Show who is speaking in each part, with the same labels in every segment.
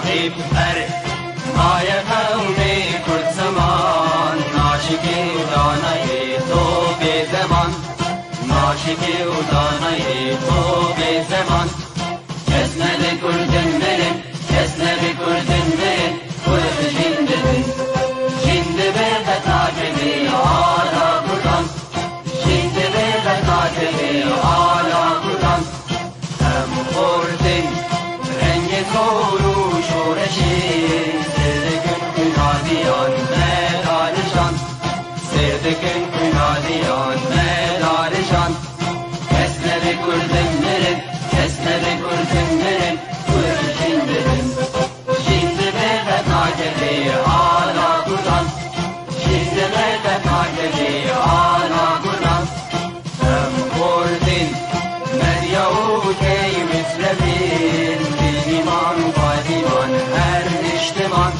Speaker 1: صاحب فرق مایه قومی کرد زمان ناشکی و دانه تو به زمان ناشکی و دانه تو به زمان اسند کردن برن اسند کردن برن کرد جندن جند به قطعه آلا کردن جند به قطعه آلا کردن هم خوردن رنگ کورو شورشی سردکن کنادیان مدارشان سردکن کنادیان مدارشان اسند کردن برن اسند کردن برن کرد جندن جند به قطعه آلا کردن جند به قطعه آلا کردن هم خوردن مریوتی مثلفین دیمان و قادیمان هر اجتمان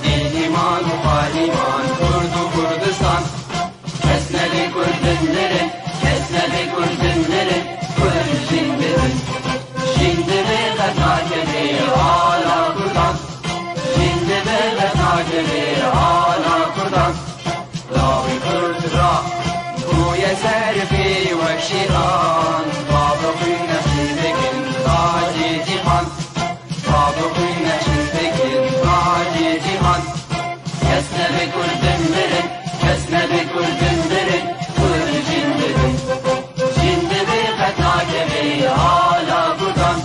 Speaker 1: دیمان و قادیمان کرد و کردستان اسند کردن برن اسند کردن برن کرد جندن جند به قطعه آلا کردن جند به قطعه آلا کردن راوی کرد را بوی سرفی و شیران بابقی نشیدکن تاجی جیهان بابقی نشیدکن تاجی جیهان اسند کردن برن اسند کردن برن کرد جندن جند به قطعه آلا کردن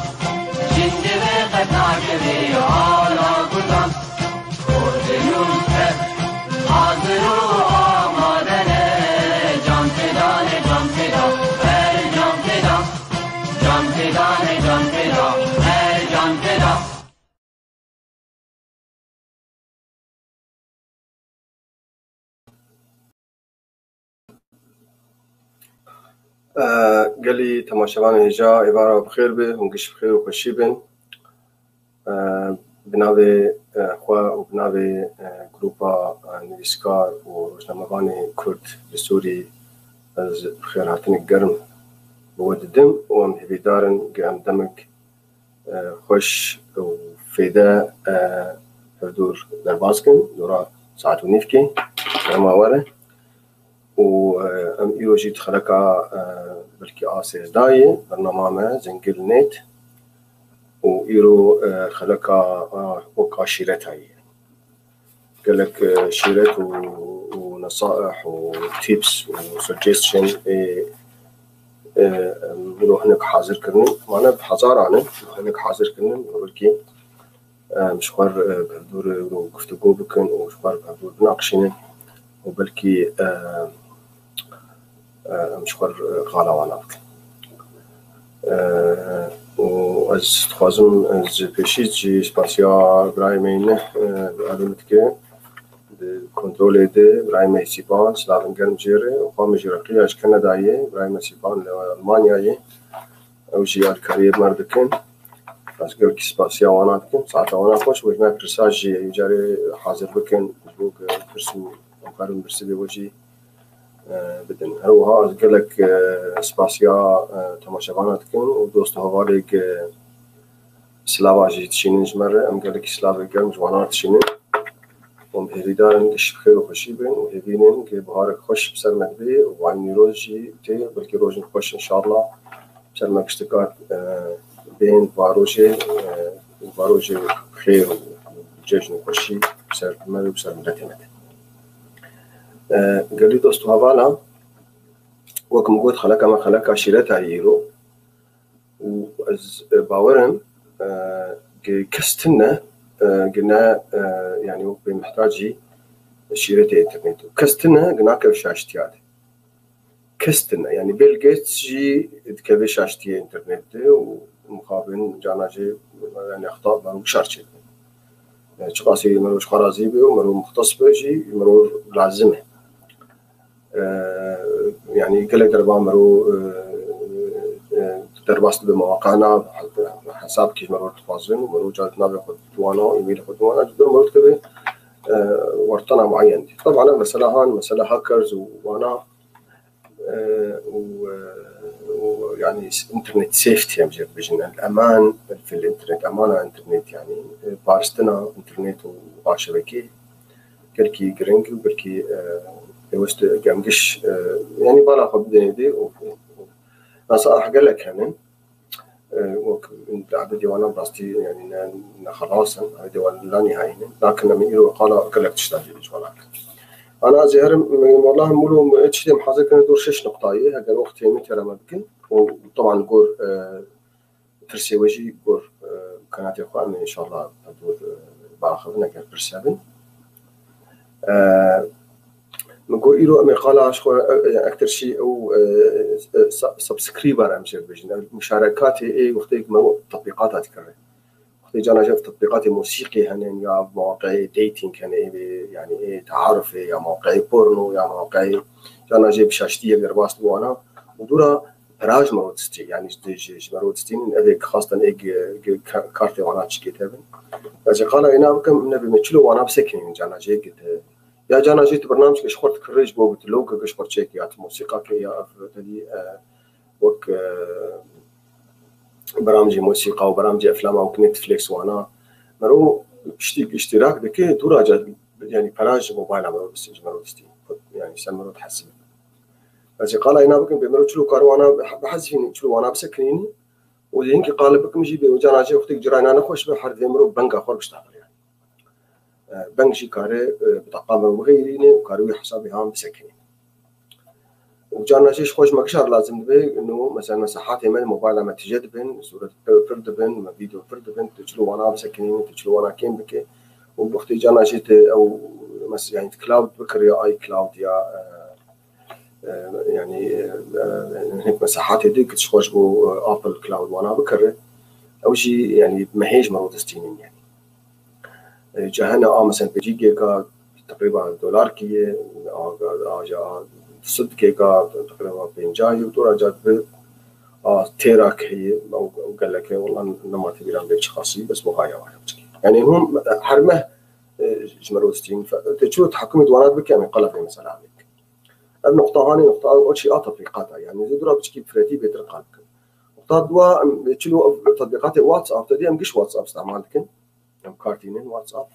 Speaker 1: جند به قطعه آلا کردن خوردنون هر حاضر و آمادنه جان فدان جان فدا هر جان فدا جان فدان جان فدا هر جان فدا
Speaker 2: قالي تماشاوان هجا عبارة بخير به ونقش بخير وخشي بن بناوي خوا وبناوي جروبا نویسکار و روزنامه‌وان کرد بسوری از بخير هاتني قرم بود دم وام هبيدارن قام دمك خوش وفيدا هردور درباسكن دورا ساعت ونيفكي كما وره وام ايروجي تخلقا بلكي آسيز داي برنامج زنجل نت وإيرو خلقا وقع شيرتهاي قالك شيرت ونصائح وتيبس وسجستشن نروح هناك حاضر كرنن معنا بحضار عنه هناك حاضر كرنن بلكي مشوار بهدور گفتگو بكن ومشوار بهدور بناقشين وبلكي مشوار غالاوانا بكن وأز تخوازم از پیشید جی سپاسیا برای مینه علمت که کنترل ده برای میسیبان سلام گرم جیره و قام جرقی از کانادایه برای میسیبان لآلمانیایه او جیال کاریب مردکن از گل کی سپاسیا وانات کن ساعت وانات خوش وجنا پرساج جی جاری حاضر بکن بوق پرسو مقارن برسلی وجی بدن هروها از گلک سپاسیا تماشاوانات کن و دوست هوالک سلاوا جی تشینج مره ام گلک سلاوا گرم جوانات تشینه ام هریدارن گش بخیر و خوشی بین و هبینن که بهار خوش بسر مدبی و عین روز جی تی بلکه روز خوش ان شاء الله بسر مکشتکات بین واروجه خیر و جشن خوشی بسر مره بسر مدتمه قالي دوستو هوالا وكم قلت خلقا ما خلقا شيرتها يرو وأز باورم كستنا قلنا يعني وقت محتاجي شيرتها انترنت كستنا قلنا كيف شاشتي هذه كستنا يعني بيل جيتس جي كيف شاشتي انترنت ومقابل جانا جي يعني اخطاء مرو شارتي شخاصي مرو خرازي بي ومرو مختص بيجي مرو لازمه يعني كل دربا مرو درباست بمواقعنا حساب كيف مرو تفاصيل ومرو جاتنا بياخد دوانا ايميل ياخد دوانا جدا مرو كذا ورطنا معين طبعا مسألة هان مسألة هاكرز وانا يعني انترنت سيفتي هم جير بجن الأمان في الانترنت أمانة انترنت يعني بارستنا انترنت وشبكة كركي جرينج وكركي وست جامجش يعني بالا خبدني دي نصائح قال لك هنن عبدي وانا براستي يعني خلاص عبدي وانا لا نهائي لكن لما يقولوا قال لك تشتغل ولكن أنا زهر والله مولو اتشتم حاضر كنا دور 6 نقطاي هذا الوقت يمي ترى ما بكن وطبعا قور فرسي وجي قور كانت إخوان إن شاء الله دور باخذنا كان فرسابن نقول إيرو مقالة شو أكثر شيء أو سبسكريبر أمشي بجنا مشاركات إيه وقتك ما تطبيقات تكرر جانا شاف تطبيقات موسيقي هنن يا مواقع ديتينج هن يعني ايه تعارف يا مواقع بورنو يا مواقع جانا جيب شاشتيه غرباست وانا ودورا براج مرودستي يعني جديج مرودستين اديك خاصه ايج كارتي وانا تشكيتابن اجي قال انا بكم نبي متشلو وانا بسكن جانا جي قلت يا جانا جيت برنامج كشخرت كريج بو قلت له كشخرت شيك يا موسيقى كي يا افدي وك برامج موسيقى وبرامج افلام او نتفليكس وانا مرو اشتراك بكي دورا يعني براج موبايل مرو بس مرودستي يعني سمرو تحسب بس قال انا بكم بمرو تشلو كاروانا بحذفين تشلو وانا بسكنيني وينك قال بكم جيبي وجانا جي وقتك جرانا انا خوش بحر مرو بنك اخر بشتغل يعني بنك شي كاري بطاقه مغيريني وكاري حسابي هام بسكنيني وجانا شيء خوش مكشر لازم نبي إنه مثلا مساحات يمل موبايل لما تجد بين صورة فرد بين فيديو فرد بين تجلو وانا بسكنين تجلو وانا كين بكي وبختي جانا شيء أو مثلا يعني كلاود بكر يا اي كلاود يا يعني هيك مساحات يديك تشخوش بو ابل كلاود وانا بكر او شيء يعني مهيج مرودستين يعني جهنا مثلا بيجي جيجا تقريبا دولار كي جا 6 جيجا تقريبا بينجاي ودورا جات ب تيرا كي او قال لك والله نما تبيران بيش خاصي بس مغاية واحد يعني هم حرمه جمروستين فتشو تحكمت وانا بكامل قلب مثلا عليك النقطة هاني نقطة أول شيء تطبيقاتها يعني زي دورا بتشكي فريتي بيترقالك نقطة دوا تشلو تطبيقات واتساب تدي أمجش واتساب استعمالك أم كارتينين واتساب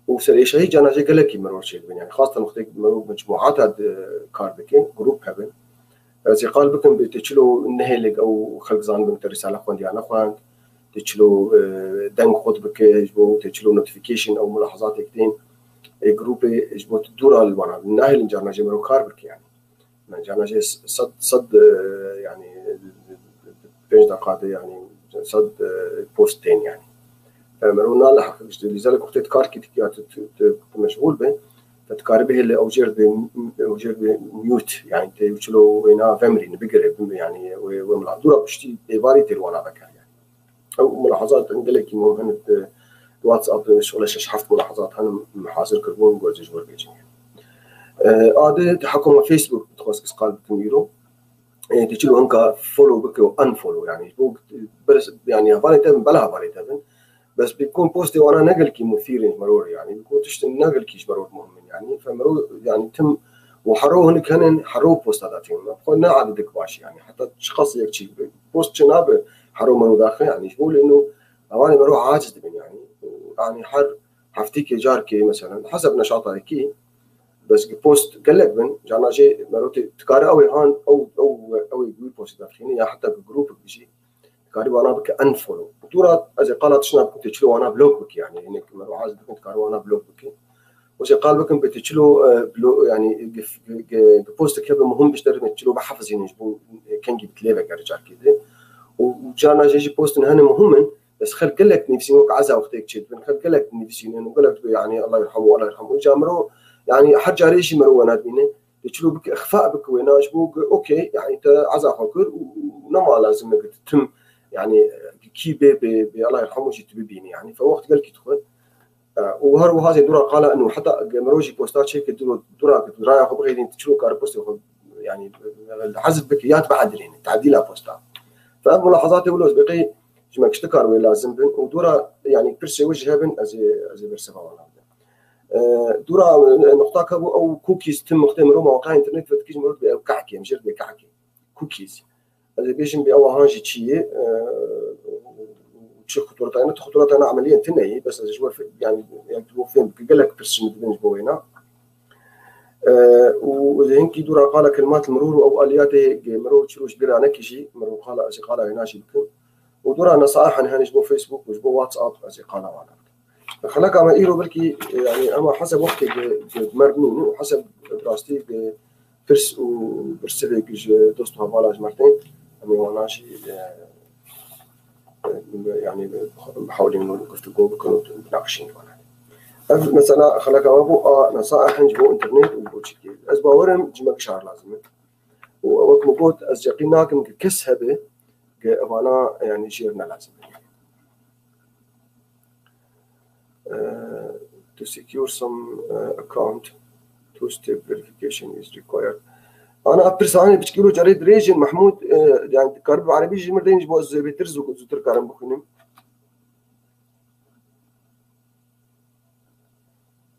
Speaker 2: وسريش هي جانا جي قالك مرور شيء يعني خاصة نختار مرور مجموعات هاد كاردكين جروب هبن زي قال بكم بتشلو النهلك أو خلق زان بنت رسالة خوان ديانا خوان تشلو دنق خود بكيجبو تشلو نوتيفيكيشن أو ملاحظات كتين جروب يجبو تدور الوانا النهل جانا جي مرور كاربك يعني من جانا جي صد يعني بيج دقات يعني صد بوستين يعني فمرونا لحق لذلك وقت كاركي مشغول به تتكاربه اللي اوجر بميوت يعني تشلو هنا فمري بقرب يعني وملا دورا بشتي باري تلوانا بك يعني او ملاحظات عندك مو هند واتساب ولا شحفت ملاحظات انا محاصر كربون جوج ورجي عاده تحكم فيسبوك تخصص قال بتميرو يعني تشلو انك فولو بك وان فولو يعني بس يعني هبالي تم بلا هبالي تم بس بيكون بوستي وانا نقل كي مثير مرور يعني بيكون تشتم نقل كيش مرور مهم يعني فمرور يعني تم وحرو هنك هن حرو بوستاتين قلنا عددك باش يعني حتى شخص يكشي بوست جناب حرو مرور داخل يعني يقول انه اواني مرور عاجز من يعني حر حفتيك جاركي مثلا حسب نشاطه كي بس بوست قلق من جانا جي مرور تكاري او هان او بوست داخلين يا حتى جروب بيجي كاري انا بك انفولو دورا اذا قالت شنو كنت تشلو انا بلوك بك يعني انك عايز كنت كاري انا بلوك بك وش قال بكم بتشلو بلو يعني بوست كده مهم بيشتري تشلو بحفظ يعني كان جبت لي بك رجع كده وجانا جي بوست هنا مهم بس خل قال لك نفسي وقع عزا وقتك تشد خل قال لك نفسي انه قال لك يعني الله يرحمه الله يرحمه جامرو يعني حرجع ريجي مروانات بينه تشلو بك اخفاء بك ويناش بوك اوكي يعني انت عزا فكر ونما لازم انك تتم يعني كي بي الله يرحمه جيت بيني يعني فوقت قال لك تدخل وهذا دورا قال انه حتى مروجي بوستات شيء دورا ياخذ بغيتين تشلو كار بوست يعني حذف بكيات بعد يعني تعديلها بوستات فملاحظاتي ولوز بقي جمع اشتكار ولا لازم بن ودورا يعني كرسي وجهها بن ازي برسفه والله دورا نقطه كابو او كوكيز تم مختمر مواقع انترنت فتكيج مرود بكعكي مشير بكعكي كوكيز هذا بيجن بأوهانجي شيء وشو خطورتنا خطورتنا عمليا تنهي بس جوا يعني توفين بقلك برسم بدنج بوينا وإذا هنكي دورا قال كلمات المرور أو آلياته مرور شروش بيرا نكشي مرور قال أزي قال هناشي بكم ودورا نصائح هنش بو فيسبوك وجبو واتساب أزي قال وانا خلاك أما إيرو بلكي يعني أما حسب وقتي مرنون وحسب دراستي برس وبرسلك دوستو هبالاج مرتين أمي واناشي يعني محاولين إنه نكفتو بكونوا ناقشين وانا مثلا خلاك أبو نصائح نجبو إنترنت وبوشكي أسبوعهم جمك شهر لازم ووقت مقود أزجقيناكم كسهبة كأبانا يعني جيرنا لازم to secure some account two-step verification is required. أنا أبرساني بتشكيله جريد ريجن محمود يعني كارب عربي جمر دينج بو زبيترز وزوتر كارم بخنم.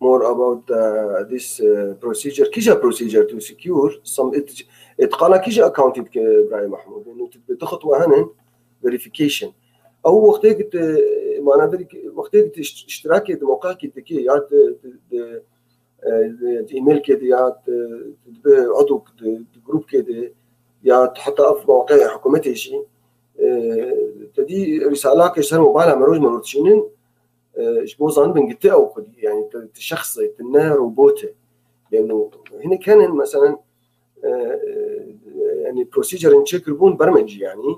Speaker 2: More about this procedure. كيجا procedure to secure some اتقالا كيجا accounted كإبراهيم محمود إنه تخطوة هنا verification. أو وقتك معنا ذلك وقتك اشتراكي موقعك تكي يا إيميل كده يا عضو جروب كده يا حتى في مواقع حكومتي شيء تدي رسالة كشر موبايل مروج مرتشينين إشبوزان بنقطع أو خدي يعني تشخص النار روبوته لأنه هنا كان مثلا يعني بروسيجر نشكربون برمجي يعني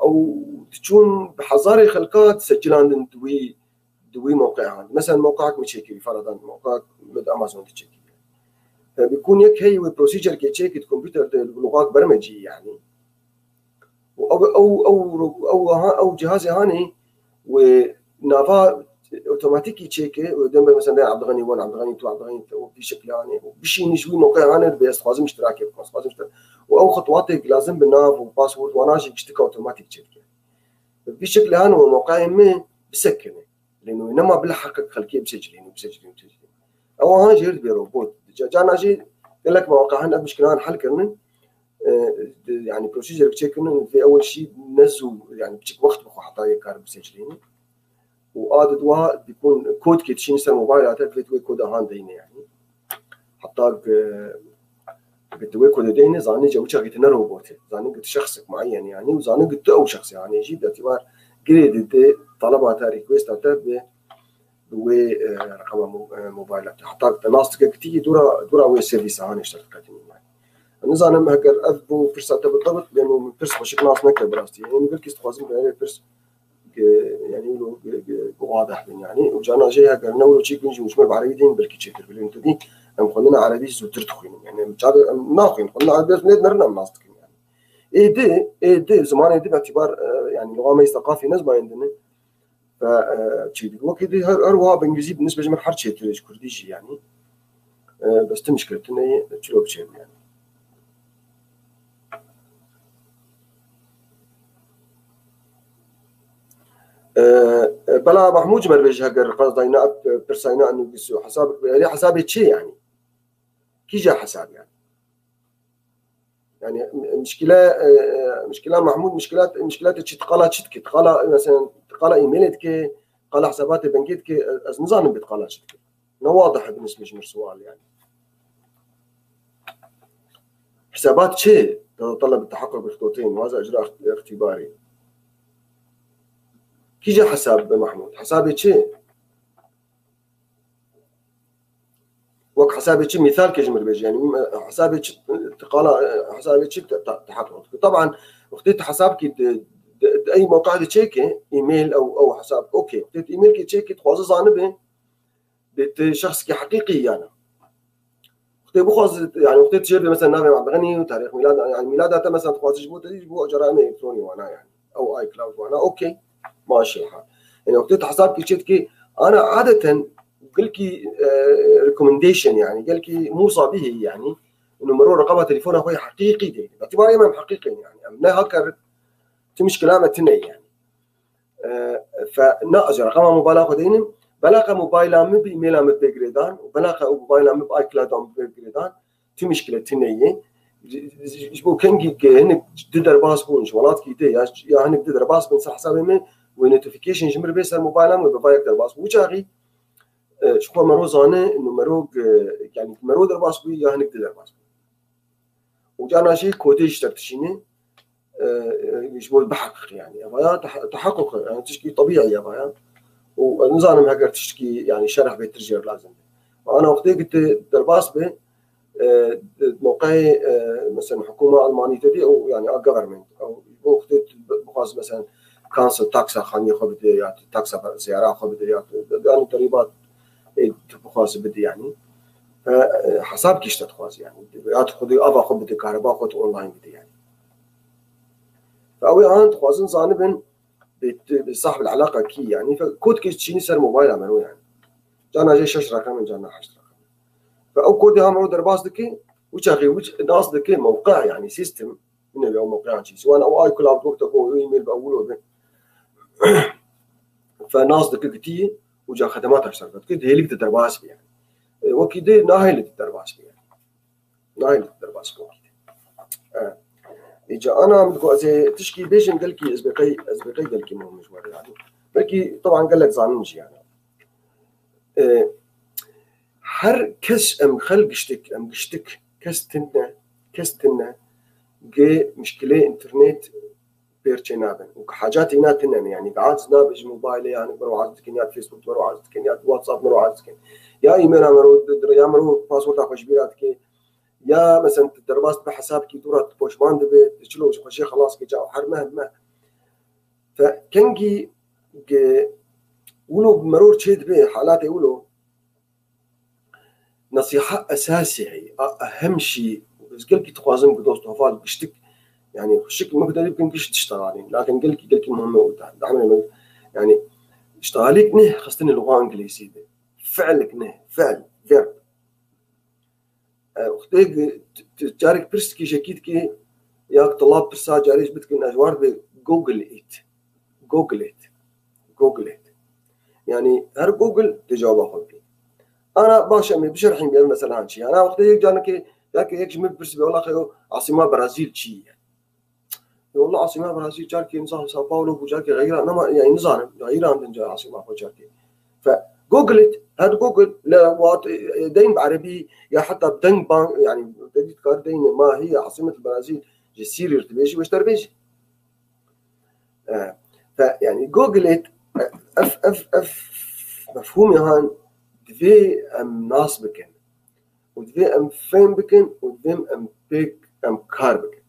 Speaker 2: أو تكون بحذار خلقات تسجل عند دوي موقعها مثلا موقعك متشكل فرضا موقعك مد أمازون تشكل فبيكون يك هي بروسيجر كيتشيك الكمبيوتر بلغات برمجي يعني أو جهازي هاني ونافا أوتوماتيكي تشيك ودم مثلا عبد الغني وين عبد الغني تو عبد الغني في شكل يعني بشي نجوي موقع هاني بس لازم اشتراك أو خطواتك لازم بالناف وباسورد وناشي يشتكي أوتوماتيك تشيك بشكل هان وموقعي ما بسكنه لأنه إنما بالحقيقة خلقيه بسجلين أو هان جيرد بروبوت جانا جي قال لك مواقعنا مشكلة حل كرنا يعني بروسيجر بتشيكنا في أول شيء نزوا يعني بتشيك وقت بخو حطايا كارب بسجلين وعادة وا بيكون كود كيتشين سر موبايلات فيتوي كود هان دينه يعني حطاك بتوي كود دينه زاني جوتشا قلت روبوت زاني قلت شخص معين يعني وزاني قلت أو شخص يعني يجي باعتبار جريد طلبات ريكويست أتى رقم موبايلات حتى تناصتك كتير دورا ويا سيرفيس هاني اشتركتني معي نظام هكر أذبو فرصة بالضبط لأنه من فرصة بشكل ناس نكتب براستي يعني نقول كيس تخازن بهاي فرصة يعني له واضح يعني وجانا جاي هكر نقول شيء كنجي مش بعربي دين بالكي تشكر باللي دي هم خلنا عربي زوتر تخين يعني مش عارف ناقين خلنا عربي بس نرنا ناصتك يعني إيه زمان دي باعتبار يعني لغة ما ثقافي ناس ما عندنا فشيء وكده أروها بإنجليزي بالنسبة لجمع حرشة تريج كرديجي يعني بس تمشكلة إنه تشلو بشيء يعني بلا محمود جمر بيجي هجر قصدينا برسينا إنه بيسوي حسابك يعني حسابي شيء يعني كي جا حساب يعني مشكلة محمود مشكلات تقالات شتك تقال مثلا تقال إيميلتك قال حسابات بنكيتك از نظام بتقال شتك إنه واضح بالنسبة لي سؤال يعني حسابات شيء تتطلب التحقق بخطوتين وهذا إجراء اختباري كي جا حساب محمود حسابي شيء وقت حسابي شيء مثال كجمر بيجي يعني حسابي تقال حسابي شيء تحقق طبعا وقت حسابك أي موقع تشيك إيميل أو حساب أوكي وقت إيميل تشيك تخوز زانبه بيت شخص كحقيقي يعني وقت بخوز يعني وقت تجيب مثلا نافع عبد الغني وتاريخ ميلاد يعني ميلادته مثلا تخوز تجيبه جرائم إلكتروني وانا يعني أو آي كلاود وانا أوكي ماشي الحال يعني وقت حسابك تشيك أنا عادة قلكي ريكومنديشن يعني قالكي موصى به يعني إنه مرور رقم تليفون أخوي حقيقي دي باعتبار إمام حقيقي يعني أمنا هكر تمش كلامة تني يعني فنأجر رقم موبايل أخذينه بلاقة موبايل عم بإيميل عم بجريدان وبلاقة موبايل عم بآي كلاود عم بجريدان تمشكلة تني يجبو كنجي هنك تقدر باس بون شغلات كيدي يا هنك تقدر باس بن صح حسابي من ونوتيفيكيشن جمر بيس الموبايل ام بفايك تقدر باس وجاغي شكو مرو زانه انه مرو يعني مرو در باس بي يا هنك تقدر باس وجانا شيء كوديش ترتشيني يجبو بحقق يعني ابايا تحقق يعني تشكي طبيعي يا ابايا ونظام هاجر تشكي يعني شرح بيترجر لازم وانا وقتي قلت در باس بي موقعي مثلا حكومه المانيه تدي او يعني جفرمنت او وقت بخاص مثلا كانسل تاكسا خاني خو بدي يعني تاكسا سياره خو بدي يعني ضريبات بخاص بدي يعني فحساب كيش تخواز يعني تاخذي ابا خو بدي كهرباء خو اونلاين بدي يعني فاوي ان تخوازن زانبن بصاحب العلاقه كي يعني فكود كيش تشيني سر موبايل عملوا يعني جانا جاي 6 رقم جانا 10 رقم فاو كود هم در باس دكي وشاغي ناس دكي موقع يعني سيستم من اليوم موقع شيء سواء او اي كلاود وقت او ايميل باوله فناس دكي كتي وجا خدمات اشتركت كده هي اللي در باس يعني وكده ناهي اللي در باس يعني ناهي اللي در باس وكده اجا انا بدكو زي تشكي بيجن قالكي اسبقي قالكي مهم مشوار يعني بلكي طبعا قال لك زانمش يعني هر كس ام خلقشتك ام قشتك كستنا جي مشكله انترنت بيرتشينابن وحاجات هنا تنن يعني قاعد نابج موبايلي يعني برو عايز كنيات فيسبوك برو عايز كنيات واتساب برو عايز كن يا ايميل امرو باسورد اخش بيراتك يا مثلا تدرباست بحسابك دورات بوشمان دبي تشلو شي خلاص كي جاو حر مهما فكنجي ولو بمرور تشيد به حالات يقولوا نصيحة أساسية هي أهم شيء بس قلت تخوازم قدوس توفال بشتك يعني خشك ما بدي يمكن كيش تشتغلين لكن قلت مهمة وده يعني اشتغاليك نه خاصة اللغة إنجليزية فعلك نه فعل verb وقتك تجارك برس كي شكيت كي ياك طلاب برسا جاريش بتكن أجوار بجوجل إت يعني هر جوجل تجاوب أخذ أنا باشا من بشرحين بيان مثلا عن شيء أنا وقت يجانك هيك جمل برس بيقول لك عاصمة برازيل شيء والله عاصمة برازيل جاركي نظام ساو باولو وجاركي غيرها أنا يعني نظام غيرها عندنا جا عاصمة وجاركي فجوجلت هاد جوجل لا وات دين بعربي يا حتى بدن بان يعني بدي تقار دين ما هي عاصمة البرازيل جسير يرتبيجي واش تربيجي فيعني جوجلت اف مفهومي هان دفي ام ناس بكن ودفي ام فين بكن ودفي ام بيك ام كار بكن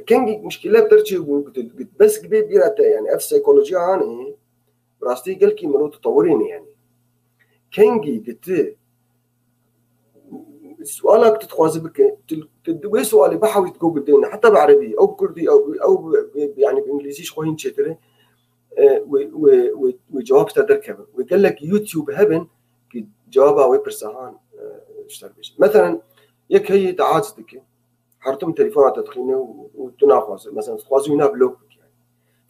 Speaker 2: كان مشكلة بترجي بس كبير بيرات يعني اف سيكولوجيا هاني براستي قال كي مرو تطورين يعني كانجي قلت سؤالك تتخواز بك تدوي سؤالي بحاول تجوجل دينا حتى بعربي او بكردي او يعني بانجليزي شوين شتري وجواب تدركب وقال لك يوتيوب هبن جوابها ويبرسهان اشتربيش مثلا يك هي تعاجزك حرتم تليفونات تدخينه وتناقص مثلا تخوازينا بلوك يعني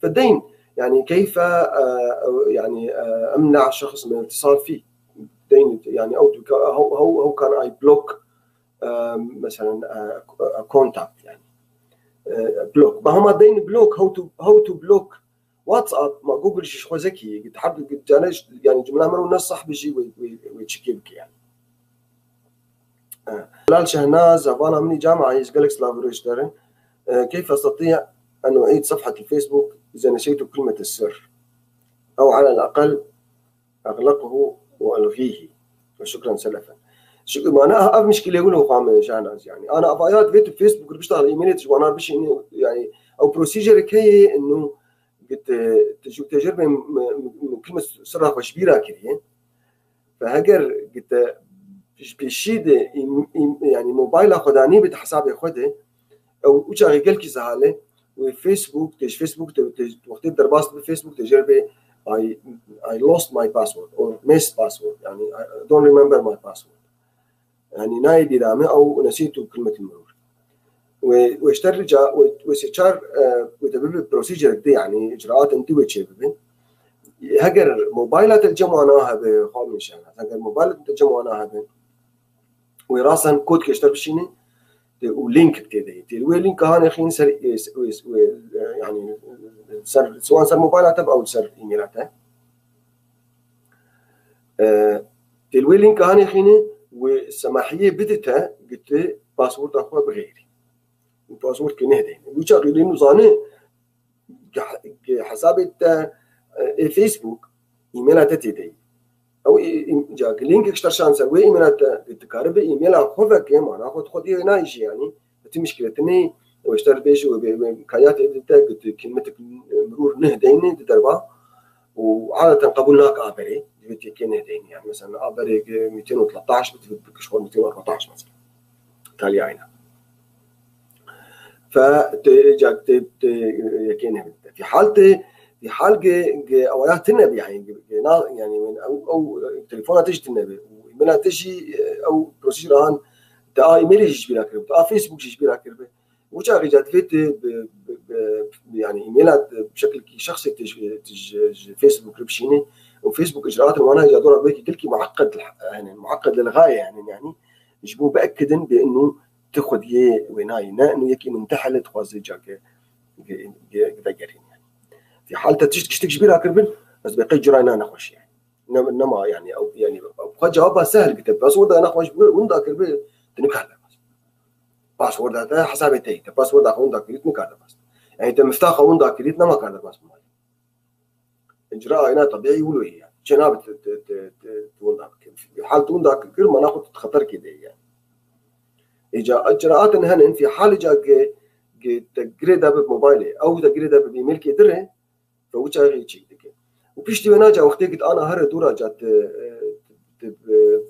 Speaker 2: فالدين يعني كيف يعني امنع الشخص من الاتصال فيه دين يعني او كان اي بلوك مثلا كونتاكت يعني بلوك ما هم دين بلوك هاو تو بلوك واتساب ما جوجل شيء خو ذكي قد حد قد جانش يعني جمله مره الناس صح بيجي ويتشكيبك يعني جلال شهناز أبانا مني جامعة يسألك لابوريشترين كيف أستطيع أن أعيد صفحة الفيسبوك إذا نسيت كلمة السر أو على الأقل أغلقه وألغيه وشكرا سلفا شكرا ما أنا مشكلة يقولوا قام شهناز يعني أنا أبايات فيت الفيسبوك اللي بشتغل إيميلات وأنا بش يعني أو بروسيجر كي إنه قلت تجربة من كلمة سرها وشبيرة كذي فهجر قلت بيشيد يعني موبايل خداني بتحسابي خده او وشاغي قالكي زعله وفيسبوك فيسبوك وقت درباست بفيسبوك تجربه I lost my password or missed password يعني I don't remember my password يعني ناي ديرامه او نسيت كلمه المرور واشترجع وسيتشار وتبب بروسيجر دي يعني اجراءات انت وتشبه هجر موبايلات الجمعناها بخامش يعني هجر موبايلات الجمعناها ويراسن كود كيشتر بشيني ولينك كتير تلوي لينك هان خين سر يعني سر سواء سر موبايلات او سر ايميلات تلوي لينك هان خين والسماحيه بدتها قلت باسورد اخوه بغيري الباسورد كنهدين وجا غير انه زاني حسابي فيسبوك ايميلات تيدي او جاك لينك اشترشان سوي ايميلات تكارب ايميل اخوه كمان اخو خدي نايش يعني مشكله تني واشتر بيش وكايات قلت كلمتك مرور نهدين تدربا وعاده قبولناك ابري جبت كي نهدين يعني مثلا ابري 213 بتفك شغل 214 مثلا تالي عينها فجاك يكين في حالتي في حال اويات النبي يعني من او تليفونات تجي النبي وايميلات تجي او بروسيجر تا ايميل يجي بلا كرب تا فيسبوك يجي بلا كرب وجا رجعت فيت يعني ايميلات بشكل شخصي تج فيسبوك ربشيني وفيسبوك اجراءات وانا جا دور بيك قلت معقد يعني معقد للغايه يعني يجبو باكدن بانه تاخذ يه ويناي انه يكي منتحله تخوز جاك يعني في حال تشتكي بلا كربن بس بقي جراينا نخوش يعني انما يعني او يعني بقى جوابها سهل كتب باسورد انا خوش وندا كربن تنكهل باسورد هذا حسابي تي باسورد اخو وندا كريت نكهل بس يعني انت مفتاح وندا كريت ما كان بس اجراء هنا طبيعي ولو يعني جناب وندا في حال وندا كل ما ناخذ خطر كده يعني اجراءات هن في حال جاء تجريدها بموبايلي او تجريدها بايميل كده فوجا غيتشي دك وبيشتي وانا جا وقت قلت انا هر دورا جات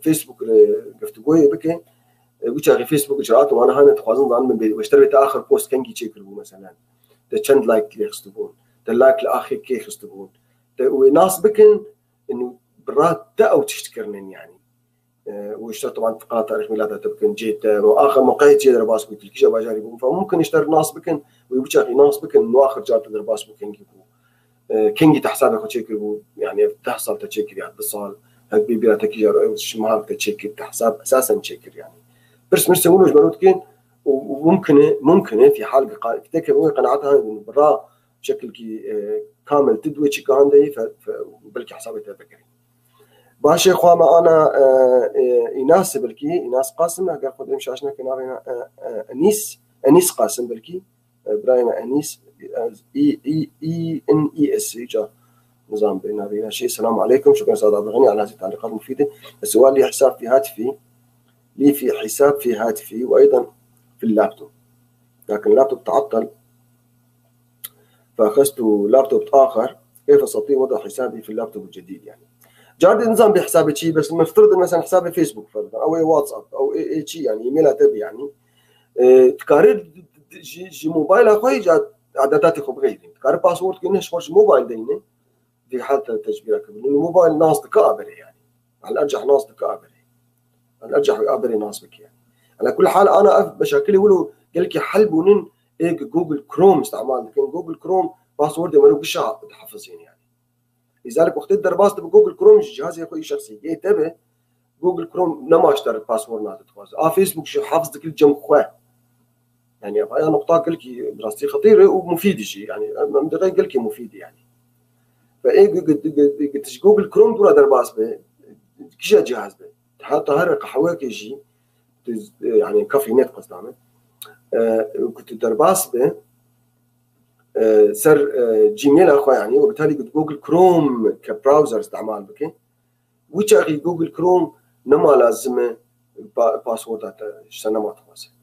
Speaker 2: فيسبوك قفت قوي بك وجا غي فيسبوك اجراءات وانا هنا تخوازن ضان من واشتريت اخر بوست كان تشيكرو مثلا ده تشند لايك اللي يخستبون ده لايك الاخر كي يخستبون وناس بكن انه برات او تشتكرنن يعني واشتريت طبعا قناه تاريخ ميلادها تبكن جيت واخر موقع جيت درباس قلت لك جا باجاري فممكن يشتري ناس بكن ويوجا غي ناس بكن انه اخر جات درباس بكن يجيبوا كينجي تحسابك وتشيكر يعني تحصل تشيكر يعني بالصال هك بيبيع تكيجر شمال تشيكر تحساب اساسا تشيكر يعني بس مرسولوش بنوتكين وممكن في حال تكبر قناعتها انه برا بشكل كي كامل تدوي تشيك عندي فبلكي حسابي تذكري باشا اخوة ما انا ايناس بلكي ايناس قاسم اقدر خد امشي عشان كنا انيس قاسم بلكي ابراهيم انيس اي ان اي اس جا نظام بينا شيء. السلام عليكم، شكرا استاذ عبد الغني على هذه التعليقات المفيده. السؤال لي حساب في هاتفي حساب في هاتفي وايضا في اللابتوب، لكن اللابتوب تعطل فاخذت لابتوب اخر، كيف استطيع وضع حسابي في اللابتوب الجديد؟ يعني جارد نظام بحسابي شيء بس نفترض مثلا حسابي فيسبوك فرضا او واتساب او اي شيء يعني ايميل تبي يعني تكارد جي موبايل اخوي جات عدداتي خو بغيري تكارد باسورد كنا شورش موبايل ديني في حالة التشبيه لأن الموبايل ناس دكابري يعني على الأرجح ناس دكابري على الأرجح أبري ناس بك يعني على كل حال أنا مشاكلي ولو قال لك حلبونن إيه جوجل كروم استعمال، لكن جوجل كروم باسورد ما له قشة تحفظين يعني لذلك وقت الدرباس بجوجل كروم جهازي أخوي شخصي جيت تبع جوجل كروم نما اشتريت باسورد نادي تخوز فيسبوك شو حافظ كل جم خواه يعني هاي نقطة قال لك دراستي خطيرة ومفيدة شيء يعني من دقيقة قال لك مفيد يعني فايه قلت جوجل كروم دورا درباس به كيش جهاز به حتى هر قهوه كيجي يعني كافي نت قصدامه كنت درباس به سر جيميل اخو يعني وبالتالي قلت جوجل كروم كبراوزر استعمال بك وجاغي جوجل كروم نما لازمه باسورد سنه ما تخوز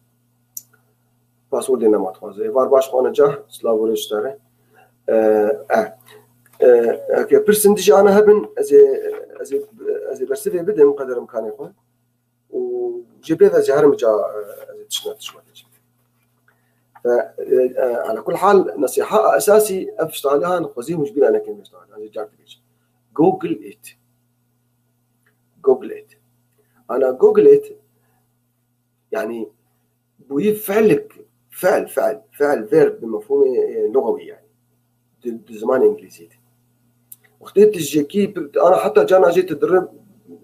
Speaker 2: باسورد نما تخوز فار باش خو نجاح سلاو اشتري كبرسنتج انا هبن از برسفي بدم قدر امكاني خو وجيب لي زهر مجا تشنات شويه على كل حال نصيحه اساسي اشتغلها نخوزي مش بلا انا كيف اشتغل انا جات جوجل انا جوجل يعني بوي فعلك فعل فيرب بمفهوم لغوي يعني بزمان انجليزي وقت تجي انا حتى جانا جيت تدرب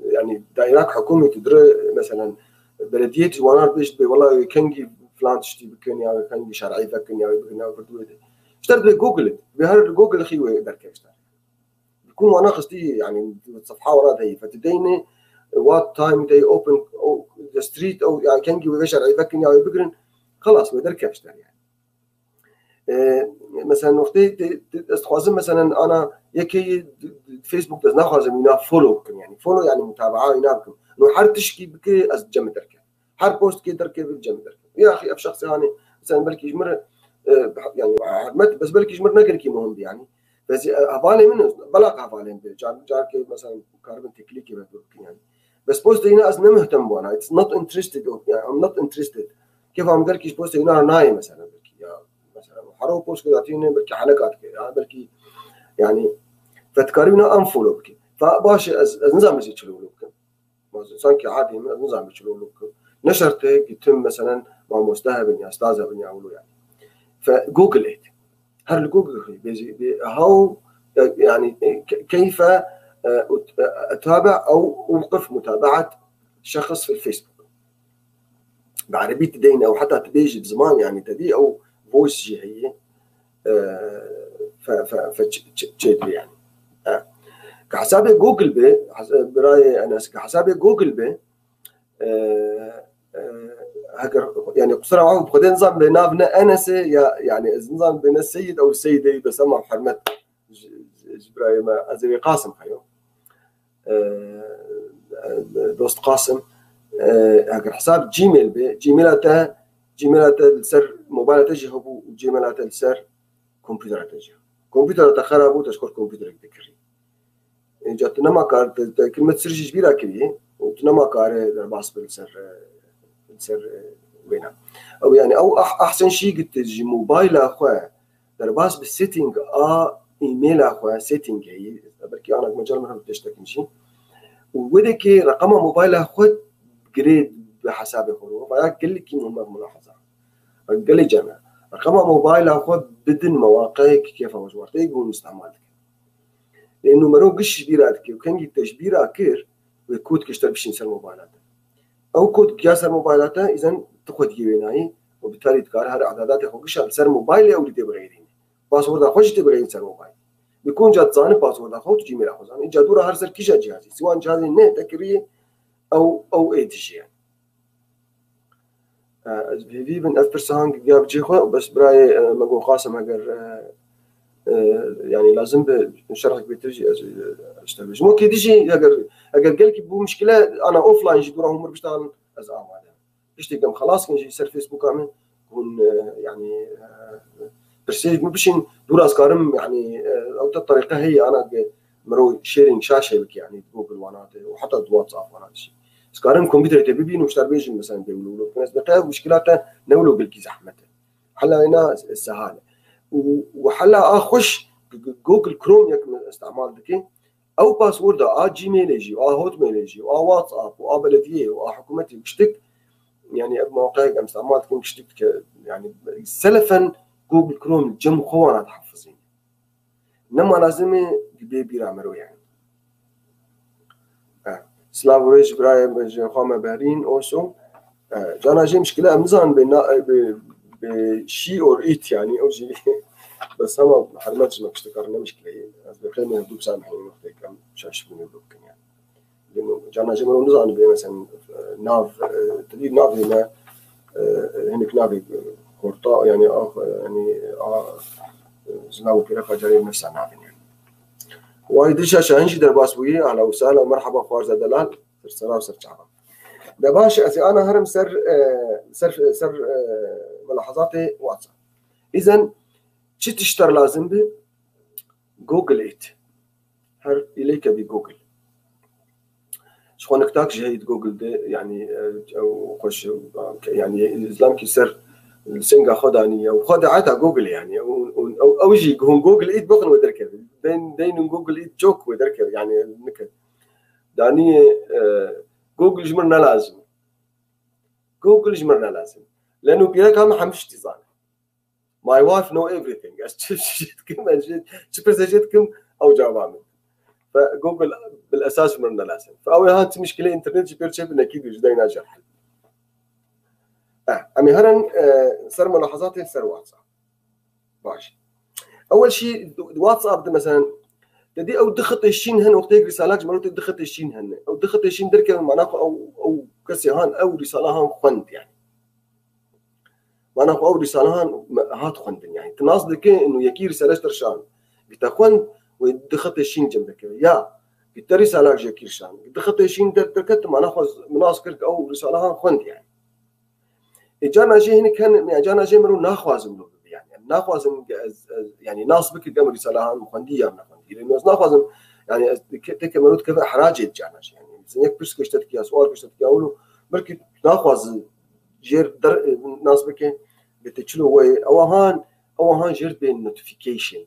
Speaker 2: يعني دائرات حكومي تدرب مثلا بلديه وانا بيش والله كنجي فلان تشتي بكن يا كان شرعي فكن يا بكن يا بردو اشترت بجوجل بهر جوجل خيوه درك اشتري بيكون وانا قصدي يعني الصفحه ورا هي فتديني وات تايم دي اوبن ذا ستريت او يعني كان جي شرعي فكن يا بكن خلاص بدرك اشتري يعني مثلا وقتي استخوازم مثلا انا يكي فيسبوك دز ناخذ من فولو يعني فولو يعني متابعه ينابكم انه حر تشكي بك از جم دركه حر بوست كي دركه بالجم دركه يا اخي ابشخص يعني مثلا بلكي يجمر يعني بس بلكي يجمر نقل كي مهم يعني بس هفالي منه بلاق هفالي جار كي مثلا كاربن تكليكي يعني بس بوست هنا از مهتم وانا اتس نوت انترستد يعني ام نوت انترستد كيف عم قال بوست هنا ناي مثلا مثلا حرو بوست كذا تيني بلكي حلقات كذا بلكي يعني فتكارينا انفولو بكي فباش نظام يشيلوا لكم سانكي عادي نظام يشيلوا لكم نشرت يتم مثلا مع مستهب يا استاذ بن يعملوا يعني فجوجل ات هل جوجل بيجي هاو يعني كيف اتابع او اوقف متابعه شخص في الفيسبوك بعربيه تدين او حتى تبيجي بزمان يعني تدي او فويس جي هي فتشيدري يعني كحسابي جوجل بي برايي انا كحسابي جوجل بي هكر يعني قصر معه بخدين نظام بينابنا انسه يعني نظام بين السيد او السيده بسمع بحرمه برايي ما ازري قاسم خيو دوست قاسم هكر حساب جيميل بي جيميلاته السر موبايل تجهبو جيميلاته السر كمبيوتر تجهبو كمبيوتر تخربو تشكر كمبيوتر ذكري جاتنا ما كار كلمة سرج كبيرة كبيرة وتنا ما كار درباس بالسر وينها أو يعني أو أحسن شيء قلت تجي موبايل أخوه درباس بالسيتنج إيميل أخوه سيتنج هي بركي أنا مجال مرة بتشتكي شيء وودك رقم موبايل أخوه جريد بحساب خروج فيا كل كي مهم ملاحظة قال لي جماعة رقم موبايل أخوه بدن مواقعك كيف وجوارتك يقول استعمالك لانه مرو قش بيراتك وكان يتجبير اكير وكود كشتر باش ينسى الموبايلات او كود قياس الموبايلات اذا تاخذ جيبيناي وبالتالي تقال هذا اعدادات يخوش على سر موبايل او اللي تبغيين باسورد اخوش تبغين سر موبايل بيكون جات زاني باسورد اخو جيميل اخو زاني جادور هر سر كيجا جهازي سواء جهازي نت تكريه او اي تي جي في بن افرسان جاب جيخو بس براي مقو قاسم اگر يعني لازم بنشرحك بتجي اشتغل مو كي تجي اگر قالك بو مشكله انا اوف لاين جي دوره عمر بشتغل از هذا اشتي كم خلاص كنجي يصير فيسبوك عامل يكون يعني برسيج مو بشين دور اسكارم يعني او الطريقه هي انا مرو شيرينج شاشه بك يعني جوجل واناته وحتى واتساب وانات شيء اسكارم كمبيوتر تبي نشتر بيجي مثلا بيقولوا له ناس دقائق مشكلاته نولو بالكي زحمته حلا هنا السهاله وحلا اخش جوجل كروم يك استعمال دكي او باسورد جيميل يجي هوت ميل يجي واتساب بلديه وحكومتي بشتك يعني مواقعك استعمال كم بشتك يعني سلفا جوجل كروم جم خوانات حافظين انما لازم بيبير عمرو يعني سلافوريج براي خامه بهرين اوسو جانا جي مشكله مزان بشي اور ايت يعني او شيء بس هم حرمتش انك اشتكرنا مشكله از بقينا ندوب سامحين وقت كم شاش من يمكن يعني لانه جانا جمرون نزان بين مثلا ناف تدير ناف هنا هناك ناف كورتا يعني يعني زلاو كده فجري نفس ناف يعني وايد شاشه هنجي درباس بوي اهلا وسهلا ومرحبا خوارزه دلال سرسلا وسرچعبا دباش انا هرم سر ملاحظاتي واتساب اذا شي تشتر لازم به جوجل ايت هر اليك بجوجل شخونك تاك جهيد جوجل ده يعني او خوش يعني الاسلام كي سر السنغا خداني او خدعتها جوجل يعني او يجي جوجل ايت بخن ودركه بين جوجل ايت جوك ودركه يعني نكد داني جوجل جمرنا لازم لانه بيك هم حمش تزان my wife know everything شبرزجتكم او جوابهم فجوجل بالاساس مرنا لازم فاول هات مشكله انترنت بيرشيب اكيد وجدينا جرح أمي هرن سر ملاحظاتي سر واتساب باش. أول شيء واتساب ده مثلا تدي أو دخلت الشين هن وقت رسالات مرات دخلت الشين هن أو دخلت الشين درك معناه أو كسيهان أو رسالهان خند يعني معناه أو رسالهان هات خند يعني تناص ذك إنه يكي رسالة ترشان بتخند ودخلت الشين جنبك يا رسالة جاكي رشان دخلت الشين دركت معناه مناص كرك أو رسالهان خند يعني إجانا جي هنا كان إجانا جي مرو ناخوازم له يعني ناخوازم يعني ناس بك قام رسالهان مخندية من خندي لأنه ناخوازم يعني تك مرود كذا إحراج إجانا جي يعني زيك بس كشتت كيا سؤال كشتت كيا أولو بركي ناخواز جير در ناس بك بتشلو وي أوهان جير بين نوتيفيكيشن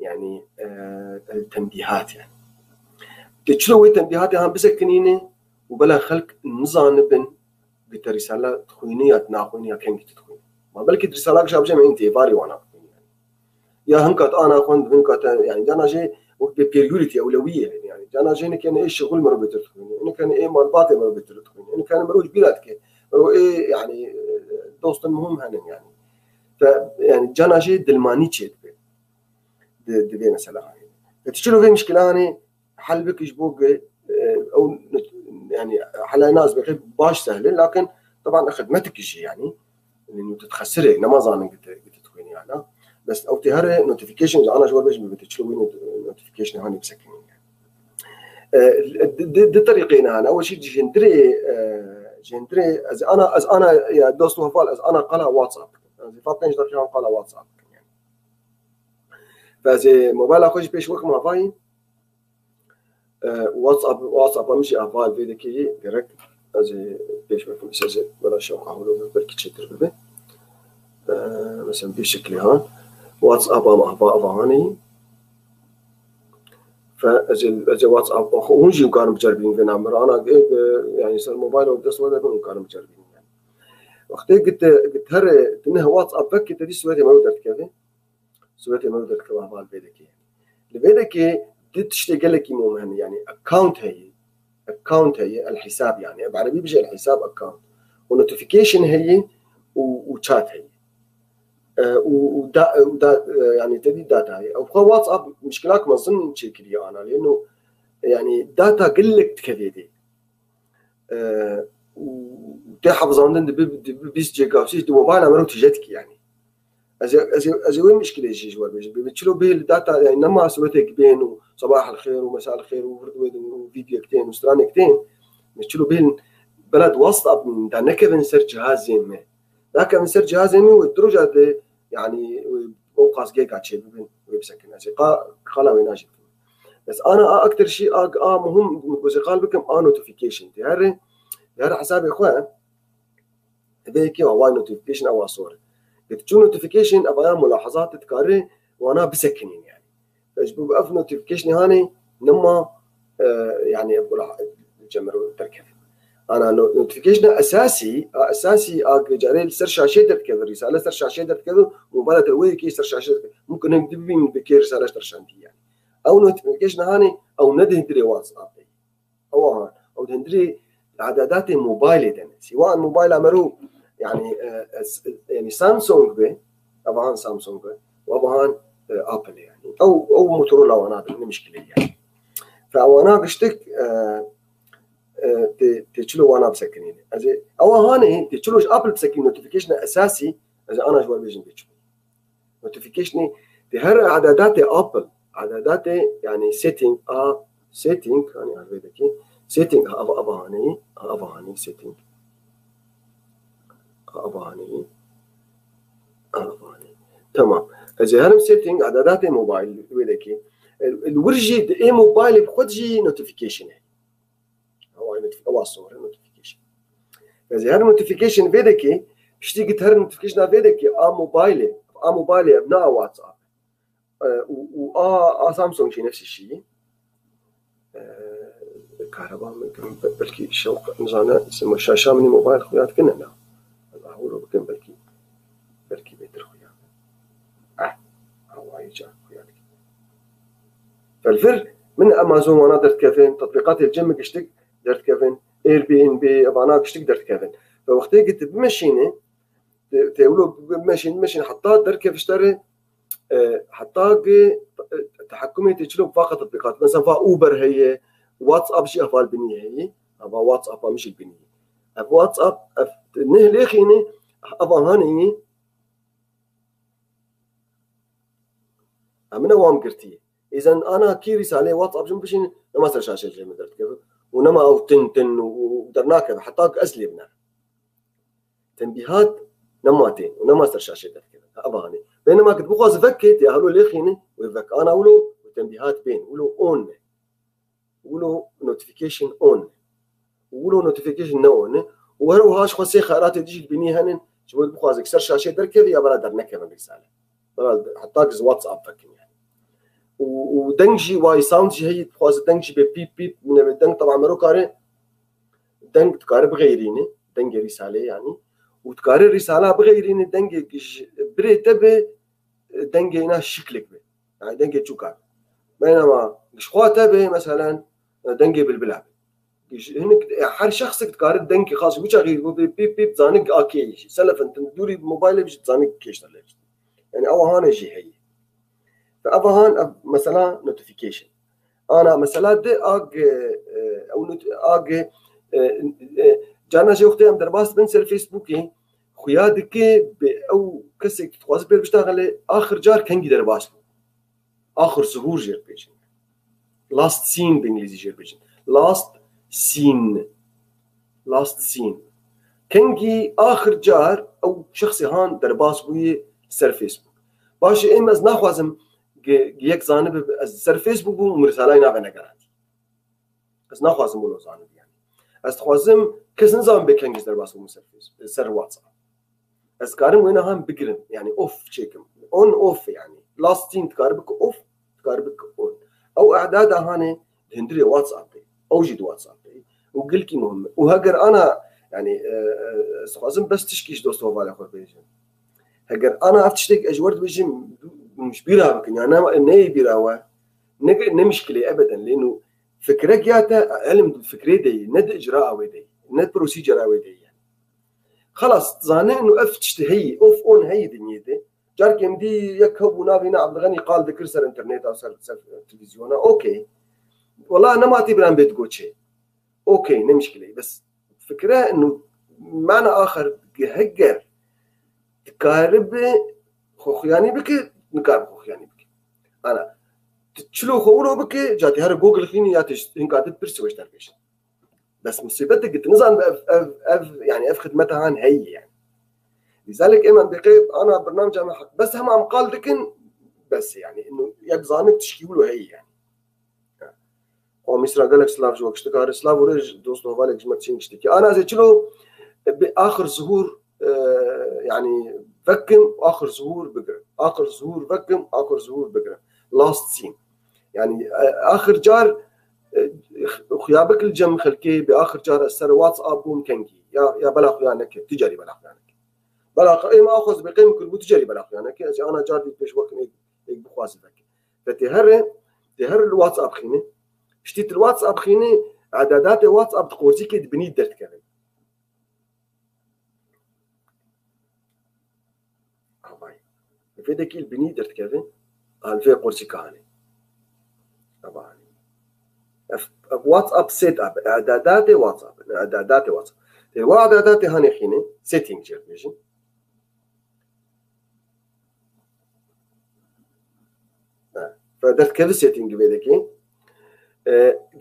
Speaker 2: يعني التنبيهات يعني تشلو وي تنبيهات هم بسكنينه وبلا خلق نظام بن قلت رسالة تخوينية ناخوينية كم قلت تخوين ما بلكي رسالة شاب جمع أنت فاري وأنا يعني يا هنكت أنا أخوان هنكت يعني جانا جي وقت بيريوريتي أولوية يعني جانا جي كان إيه الشغل مرة بترتخوين إنه كان إيه مالباتي مرة بترتخوين إنه كان مروج بلادك مرو إيه يعني دوست مهم هن يعني فيعني جانا جي دلماني تشيد دبي مثلا يعني فتشلو في مشكلة يعني حل بك يجبوك أو يعني حلا ناس بقي باش سهل لكن طبعا خدمتك شيء يعني انه تتخسري ما ظن قلت تكوني انا بس او تهري نوتيفيكيشنز انا جوال باش بتشلوين نوتيفيكيشن هاني بسكنين يعني دي طريقين انا اول شيء جندري از انا يا دوست وفال از انا قناه واتساب زي فاتنج درجه قناه واتساب يعني فزي موبايل اخوش بيش وقت ما فاين واتساب مشي افال فيديكي ديريكت ازي بيش وقت مسج ولا شو قهوه بركي تشتر به مثلا بشكل هان واتساب ما افاني فازي واتساب ونجي كانوا مجربين في نمبر انا يعني صار الموبايل ودس ولا كانوا مجربين يعني وقت قلت هر انها واتساب فك تدي سويتي ما قدرت كذا سويتي ما قدرت كذا افال فيديكي لفيديكي تشتغل لك مهم يعني اكونت هي الحساب يعني بعربي بيجي الحساب اكونت ونوتيفيكيشن هي وشات هي ودا يعني تدي داتا هي او واتساب مشكلات ما اظن شكلي انا لانه يعني داتا قلت كذا وتحفظ عندنا بيس جيجا في موبايل عمرو تجتك يعني از وين مشكله شيء جوال بتشلو به الداتا يعني لما سويتك بين صباح الخير ومساء الخير وفيديو كتين وستراني كتين بتشلو به بلد وسط من دا نكفن سر جهاز ما ذاك من سر جهاز ما والدرجه يعني اوقاس جيجا تشي ويب سكن از قال ويناجي بس انا اكثر شيء مهم بس قال بكم نوتيفيكيشن تهري حسابي اخوان هذيك هو نوتيفيكيشن او صوره بتشوف نوتيفيكيشن ابغى ملاحظات تكرر وانا بسكنين يعني فاجبو اف نوتيفيكيشن هاني لما يعني الجمر تركب انا نوتيفيكيشن اساسي جاري سر شاشه تركب رساله سر شاشه تركب موبايل الوي كي سر شاشه ممكن نكتب بكير رساله ترشانتي يعني او نوتيفيكيشن هاني او ندهندري واتساب او دهندري اعدادات موبايل ده سواء موبايل امرو يعني سامسونج به طبعا سامسونج به وابهان ابل يعني او موتورولا وانا مشكله يعني فانا قشتك تشلو وانا بسكنين ازي او هاني تشلوش ابل بسكن نوتيفيكيشن اساسي اذا انا جوال بيجن بيجن نوتيفيكيشن تهر اعدادات ابل اعدادات يعني سيتنج يعني هذا سيتنج ابهاني سيتنج أباني تمام إذا هرم سيتنج إعدادات الموبايل وذاكي الورجي إيه موبايل بخدجي نوتيفيكيشن هو الصورة نوتيفيكيشن إذا هرم نوتيفيكيشن وذاكي بشتي قلت هرم نوتيفيكيشن وذاكي موبايلي أبناء واتساب سامسونج شيء نفس الشيء الكهرباء بلكي شوق نزانا اسمه شاشة من الموبايل خويات كنا لا أقوله بكم بلكي بيتر خويات هواي جا خويات فالفر من أمازون وأنا درت كافين تطبيقات الجيم قشتك درت كافين اير بي ان بي أبانا قشتك درت كافين فوقتها قلت بمشيني تقولوا ماشي حطها دركه فشتري حطها تحكمي تشلو فقط تطبيقات مثلا فا اوبر هي واتساب شيء افال بنيه هي ابا واتساب مش البنيه اف واتساب نه ليخيني ابا هاني امنا وام قرتي اذا انا كي رساله واتساب جنبشين ما صار شاشه زي ما درت كيف ونما او تن ودرناك حطاك اسلبنا تنبيهات نماتين ونما صار شاشه درت كيف ابا هاني بينما كنت بخوز فكيت يا هلو ليخيني ويفك انا اقولوا تنبيهات بين قولوا اون قولوا نوتيفيكيشن اون قولوا نوتيفيكيشن نو وهرو هاش خاصي خيارات تجي بني هنن شو بخوز اكسر شاشه درت كيف يا برادر نكمل رساله حطاك واتساب فكني ودنجي واي ساوندجي هي بخواز دنجي ببيب بيب من الدنج طبعا مرو كاري دنج تكاري بغيريني دنج رسالة يعني وتكاري رسالة بغيريني دنج بريته ب دنج هنا شكلك به يعني دنج تشوكار بينما شخواته به مثلا دنج بالبلاب هناك هر شخص تكاري دنج خاص وش غير بيب بيب زانق اكي سلف انت تدوري موبايل بيجي زانق كيش يعني او هان جي هي فأبا هان مثلا نوتيفيكيشن أنا مثلا دي أج جانا شيء وقتها درباس بنسر فيسبوكي خيادك أو كسك تخواز بير بشتغل آخر جار كنجي درباس آخر ظهور جير بيجن last scene بإنجليزي جير بيجن last scene كنجي آخر جار أو شخص هان درباس بوي سر فيسبوك باش إما از نخوازم یک زانب از سر فیسبوک بو مرسالای ناوی نگرانتی از نخوازم بولو زانب يعني از خوازم کس نزام بکنگیز در باس بو سر واتساب از کارم وینا هم بگیرم يعني اوف چیکم اون اوف يعني لاستین تکاربک اوف تکاربک اون او اعداد هانه هندري واتساب او جد واتساب وقلكي مهم وهجر انا يعني خوازم بس تشكيش دوستو فالي خور بيجن هجر انا افتشتك اجورد بيجن مش بيراوك يعني أنا ناي بيراوه نمشكلة أبدا لأنه فكرة جاتا علم الفكرة دي ند إجراء ودي ند بروسيجر ودي يعني خلاص ظانه إنه تشتهي أوف أون هي دنيته جارك يمدي يكهب ونافينا عبد الغني قال ذكر سر إنترنت أو سر تلفزيون أوكي والله أنا ما تبران بيت قوتشي أوكي نمشكلة بس فكرة إنه معنى آخر هجر تقارب خوخياني بك نقارب خوخياني بك أنا تشلو خورو بك جاتي هر جوجل خيني ياتش إن قاعد تبرس وش تربيش بس مصيبتك تنزل يعني أف خدمتها عن هي يعني لذلك إما دقيق أنا برنامج أنا حق بس هم عم قال لكن بس يعني إنه يبزانك تشكيله هي يعني ومصر قال لك سلاف جوك اشتكار سلاف ورج دوستو بالك جمتين اشتكي أنا زي تشلو بآخر ظهور يعني فكم آخر ظهور بقرأ آخر ظهور فكم آخر ظهور بقرأ last scene يعني آخر جار خيابك الجم خلكي بآخر جار السر واتساب بوم كنكي يا بلا خيانك تجاري بلا خيانك بلا إيه ما أخذ بقيم كل تجاري بلا خيانك أنا جار بيش وقت بخواص فك فتهر الواتساب خيني اشتيت الواتساب خيني اعدادات واتساب تقوزي كده بنيت درت كذا في ذاك البني درت كذا قال في قرصي كهاني طبعا واتساب سيت اب اعدادات واتساب اعدادات هاني خيني سيتنج جير بيجن فدرت كذا سيتنج بيدك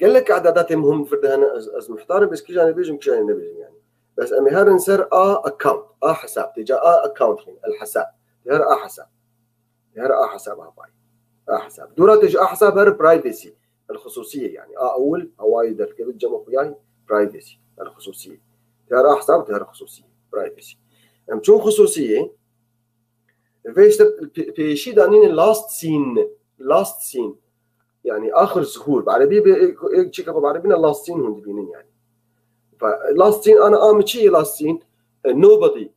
Speaker 2: قال لك اعدادات مهم فردها از محتار بس كي جاني بيجن كي جاني بيجن يعني بس امي هر نسر اكونت حساب تجا اكونت الحساب هر حساب هر حساب هاي حساب دورات تجا حساب هر برايفسي الخصوصيه يعني اول هواي در كيف الجمع وياي برايفسي الخصوصيه هر حساب هر خصوصيه برايفسي ام شو خصوصيه فيش في شيء دانين لاست سين يعني آخر ظهور بعربي تشيك أبو بعربينا لاست سين هون دبينين يعني فلاست سين أنا أمشي لاست سين nobody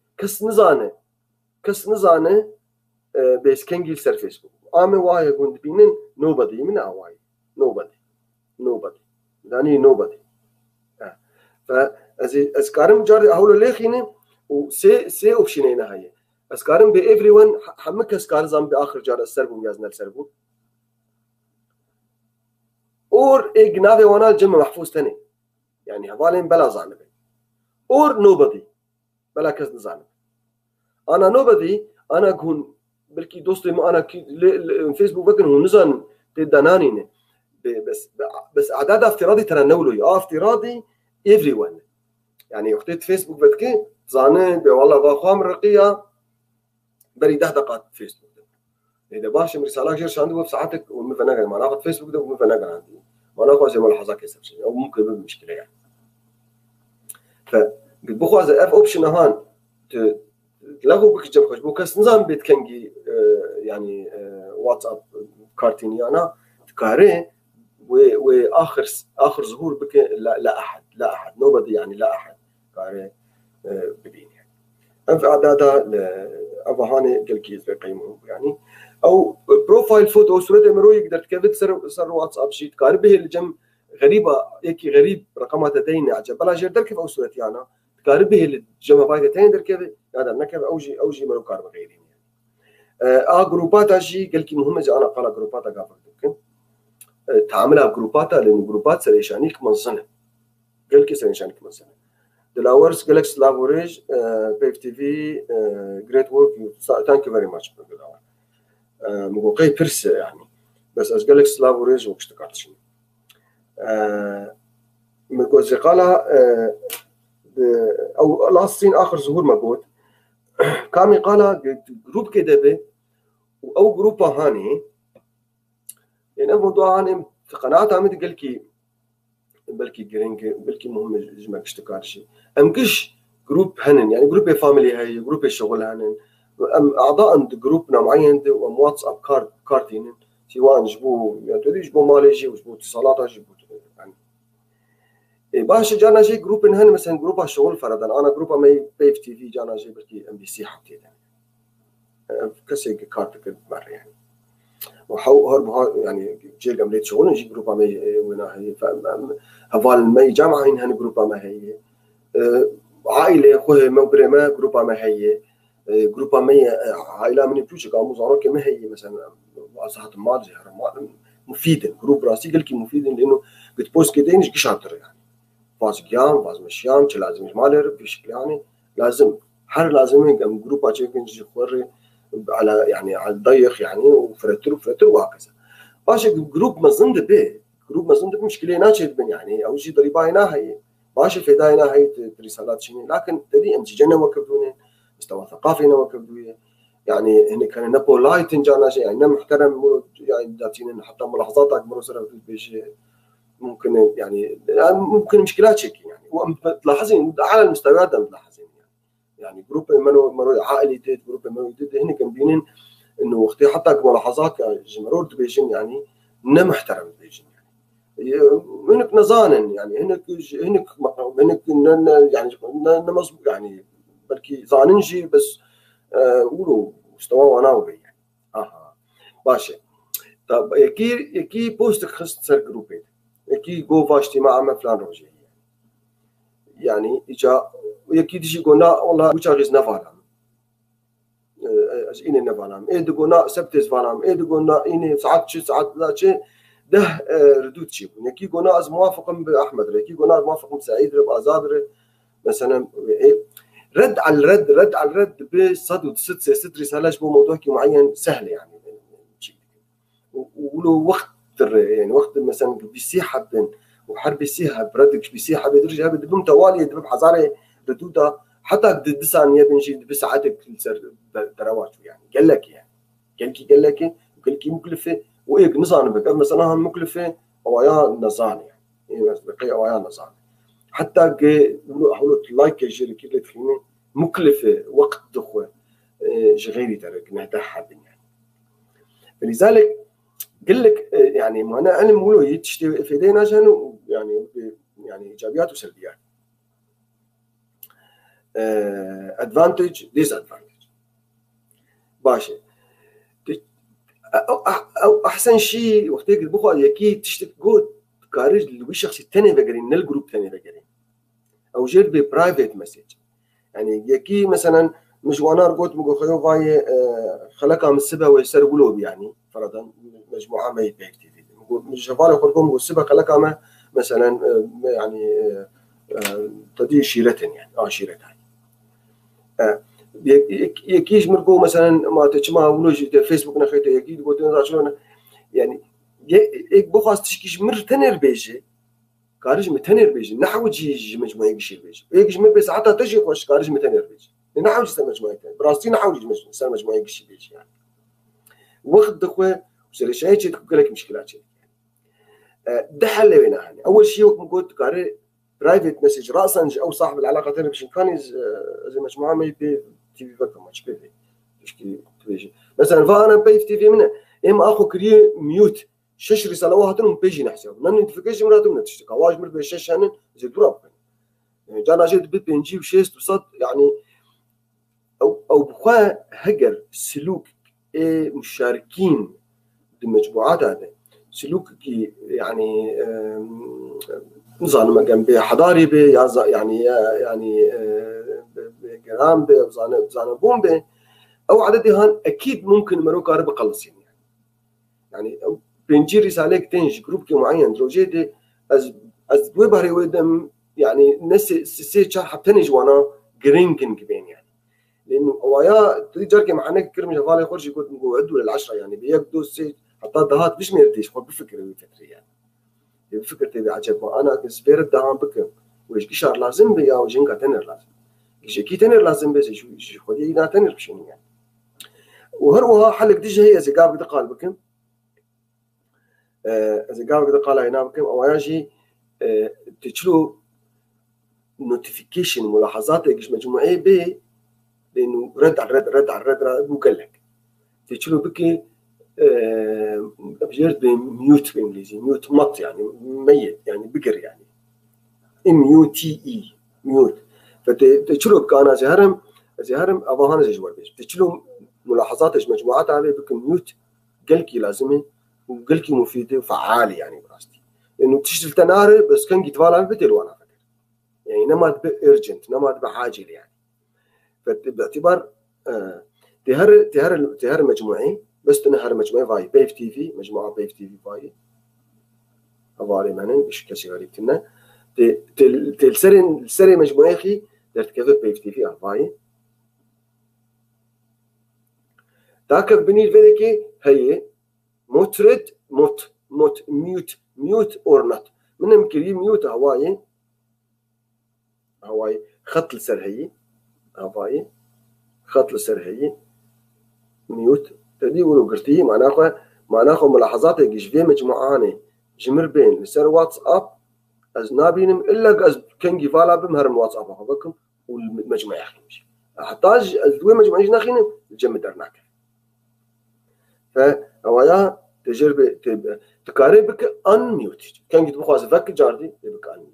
Speaker 2: كس نزانة بس كنجيل سر فيسبوك واي هون دبينين nobody من واي nobody داني nobody فأز كارم جار هقوله ليه خيني سي اوبشنين هاي اسكارن بي ايفري ون حمك اسكار زام باخر جار السربو يازنا السربو اور اجنافي وانا الجمع محفوظ تاني يعني هذالين بلا زعنبه اور نوبدي بلا كز زعنبه انا نوبدي انا كون بلكي دوستي ما انا فيسبوك بكن هو نزان تداناني بس اعداد افتراضي ترى نولو افتراضي ايفري ون يعني وقت فيسبوك بتكي زانين والله باخوام رقيه بري 10 دقائق فيسبوك اذا باش رساله غير شاندو بساعتك ومفنقه ما ناخذ فيسبوك ده ومفنقه عندي ما ناخذ زي ملاحظات كيف شيء او ممكن مشكله يعني فبتبخوا از اف اوبشن هان تلاقوا بك جنب خش بوكس نظام بيتكنجي يعني واتساب كارتيني انا تكاري واخر ظهور بك لا احد نوبدي يعني لا احد كاري بدين يعني في اعدادها ابهاني قال كيف يقيمهم يعني او بروفايل فوتو صوره مرو يقدر تكبت سر واتساب شيت كاري به الجم غريبه هيك غريب رقمات تين عجب بلا جير دركب او صورتي انا كاري به الجمع فايده تين دركب هذا نكب اوجي مرو كار غيرين يعني جروبات شي قال كي مهمه انا قال جروبات قافل ممكن تعاملها جروبات لان جروبات سريشانيك منظمه قال كي سريشانيك منظمه دلاورس جالكسي لافوريج بيف تي في جريت وورك ثانك يو فيري ماتش مقوقي بيرس يعني بس از جالكسي لافوريج واشتكرت شنو مقول قالها او لاصين اخر ظهور مقود كامي قالها جروب كدبه او جروب هاني يعني الموضوع هاني في قناعتها عمد قال كي بلكي جرينج بلكي مهم جمع اشتكار شيء امكش جروب هنن يعني جروب فاميلي هاي جروب الشغل هنن اعضاء جروبنا معين واتساب كارتين سواء جبو يعني جبو ماليجي وجبو اتصالات جبو يعني باش جانا شيء جروب هن مثلا جروب الشغل فرضا انا جروب ماي بيف تي في جانا شيء بلكي ام بي سي حطيت يعني كسي كارت مره يعني وهرب يعني جيل عمليه شغل نجي جروب ما وين هي هفال ما جامعه هن جروب ما هي عائله خوه مبرمه جروب ما هي جروب ما عائله من بيوش قاموا زاروا كما هي مثلا صحه المال زي مفيد جروب راسي قال كي مفيد لانه بتبوست كده نجي شاطر يعني فاز قيام فاز مشيام لازم مالر بشكل يعني لازم لازم جروب اشي نجي خوري على يعني على الضيق يعني وفرتر وهكذا باش جروب مزند به مشكله ناشد بن يعني او شيء ضريبه هي باش الفداينا هي رسالات شنو لكن تدي ام جنا وكبدونه مستوى ثقافي وكبدويه يعني هنا كان نابولايت جانا شيء يعني محترم يعني ذاتين حتى ملاحظات اكبر سر في ممكن يعني ممكن مشكلات شكل يعني وتلاحظين على المستويات ملاحظين يعني جروب منو عائلي تيت جروب منو تيت هنا كان بينين انه وقت حتى ملاحظات جمهور بيجن يعني نه محترم بيجن يعني هناك نزانن يعني هناك يعني يعني بلكي زاننجي بس قولوا مستوى وانا وبي يعني باشا طب يكي بوست خص جروبين يكي جو فا اجتماع مع فلان روجي يعني اجا ويكي تجي قلنا والله وشاريز نفعلهم إني نفعلهم إيه قلنا سبتز فعلهم إيه قلنا إني ساعات لا شيء ده ردود شيء يكي قلنا از موافق بأحمد يكي قلنا موافق بسعيد بأزادر مثلا رد على الرد بصدد ست رسالة بو موضوع معين سهل يعني ولو وقت يعني وقت مثلا بيسيح وحرب بيسيح بردك بيسيح بدرجة بدهم توالي دبب حزارة ردودة حتى قد ثانية بنجي بساعتك دروات يعني قال لك مكلفة وإيه نظام بقى مثلا مكلفة أويا نظام يعني إيه بقي أويا نظام حتى حاولوا لايك جيري كده تخيني مكلفة وقت دخوة جغيري ترك نهدح حد يعني فلذلك قل لك يعني ما أنا علم ولو يتشتي في دينا جانو يعني إيجابيات وسلبيات advantage disadvantage باشا أو أحسن شيء وقت البخوة يكي تشتك جود كارج للشخص الثاني بقرين الجروب الثاني بقرين أو جير ببرايفت مسج يعني يكي مثلا مش وانار قلت مقول خيو فاي خلقها من السبا ويسر قلوب يعني فرضا مجموعه ما يبيك تي في مش شفالي خلقهم مقول السبا خلقها ما مثلا يعني تدي شيرتن يعني شيرتها يكيش مرقو مثلا ما تجمع ولوج فيسبوك نخيته يكيد قلت انا شلون يعني يك بخواست تشكيش مر تنر بيجي كارج متنر بيجي نحو جي مجموعه يشير بيجي يكش مر بس حتى تجي خوش كارج متنر بيجي نحو جي مجموعه براستي نحو جي مجموعه يشير بيجي يعني وقت دخوه وسر شيء تقول لك مشكلات ده حل بينها يعني اول شيء وقت قلت كاري برايفت مسج راسا او صاحب العلاقه تاني باش كان زي مجموعه ما يبي تي في فكر ماتش بي تيجي مثلا فانا بي في تي في منه اما اخو كري ميوت شش رساله واحده من بيجي نحسب نن نوتيفيكيشن مراتو نتشتكى واج مر بشش هن زي دراب يعني جانا جد بي نجي وشيست وصد يعني او بخوا هجر سلوك مشاركين بمجموعات هذا سلوك يعني نظام جنب حضاري بي يعني جرام بي بزانه بوم بي او عددها اكيد ممكن مرو قارب قلص يعني بنجي رساله تنج جروب كي معين دروجيدي از ويبهري ودم يعني ناس سي شرح تنج وانا جرينجن بين يعني لانه ويا تجار كي معنا كرم جفالي خرج يقول عدوا للعشره يعني بيقدو سي حتى دهات مش ميرتيش خد بفكر يعني بفكر تبي عجب انا كسبير الدهان بكم ويش كشار لازم بيا وجنكا تنر لازم كي تنر لازم بس شو خدي لا تنر بشنو يعني وهروها حلق ديجي هي زي قاب قال بكم زي قاب قال هنا بكم او يجي تشلو نوتيفيكيشن ملاحظات ايش مجموعه ب لانه رد على رد وقال لك تشلو بكي بجرد بميوت بالانجليزي ميوت مط يعني ميت يعني بقر يعني MUTE ميوت فتشلو بكانا زهرم اباهان زي جوار بيش تشلو ملاحظات ايش مجموعات عليه بك ميوت قلكي لازمه وقلكي مفيده وفعاله يعني براستي انه تشتل تناري بس كان يتفالى بدل وانا فكر يعني نما تبقى urgent نما تبقى عاجل يعني فباعتبار تهر مجموعي بس تنهر مجموعه فاي بيف تي في مجموعه بيف تي في فاي افاري مانن ايش كسي غريبتنا تلسري مجموعه خي درت كيف بيف تي في افاي تاك بني الفيديكي هي موترد موت ميوت اور نوت من مكري ميوت هواي خط السر هي هواي خط السر هي ميوت تدي ولو قرتي معناها ملاحظات يجيش في مجموعاني جمر بين لسر واتساب از نابينم الا از كنجي فالا بمهرم واتساب هذاكم والمجموعه يحكمش احتاج الدوي مجموعه ناخين الجمع درناك فهوايا تجربه تقاربك ان ميوت كان قد بخواز فك جاردي بك ان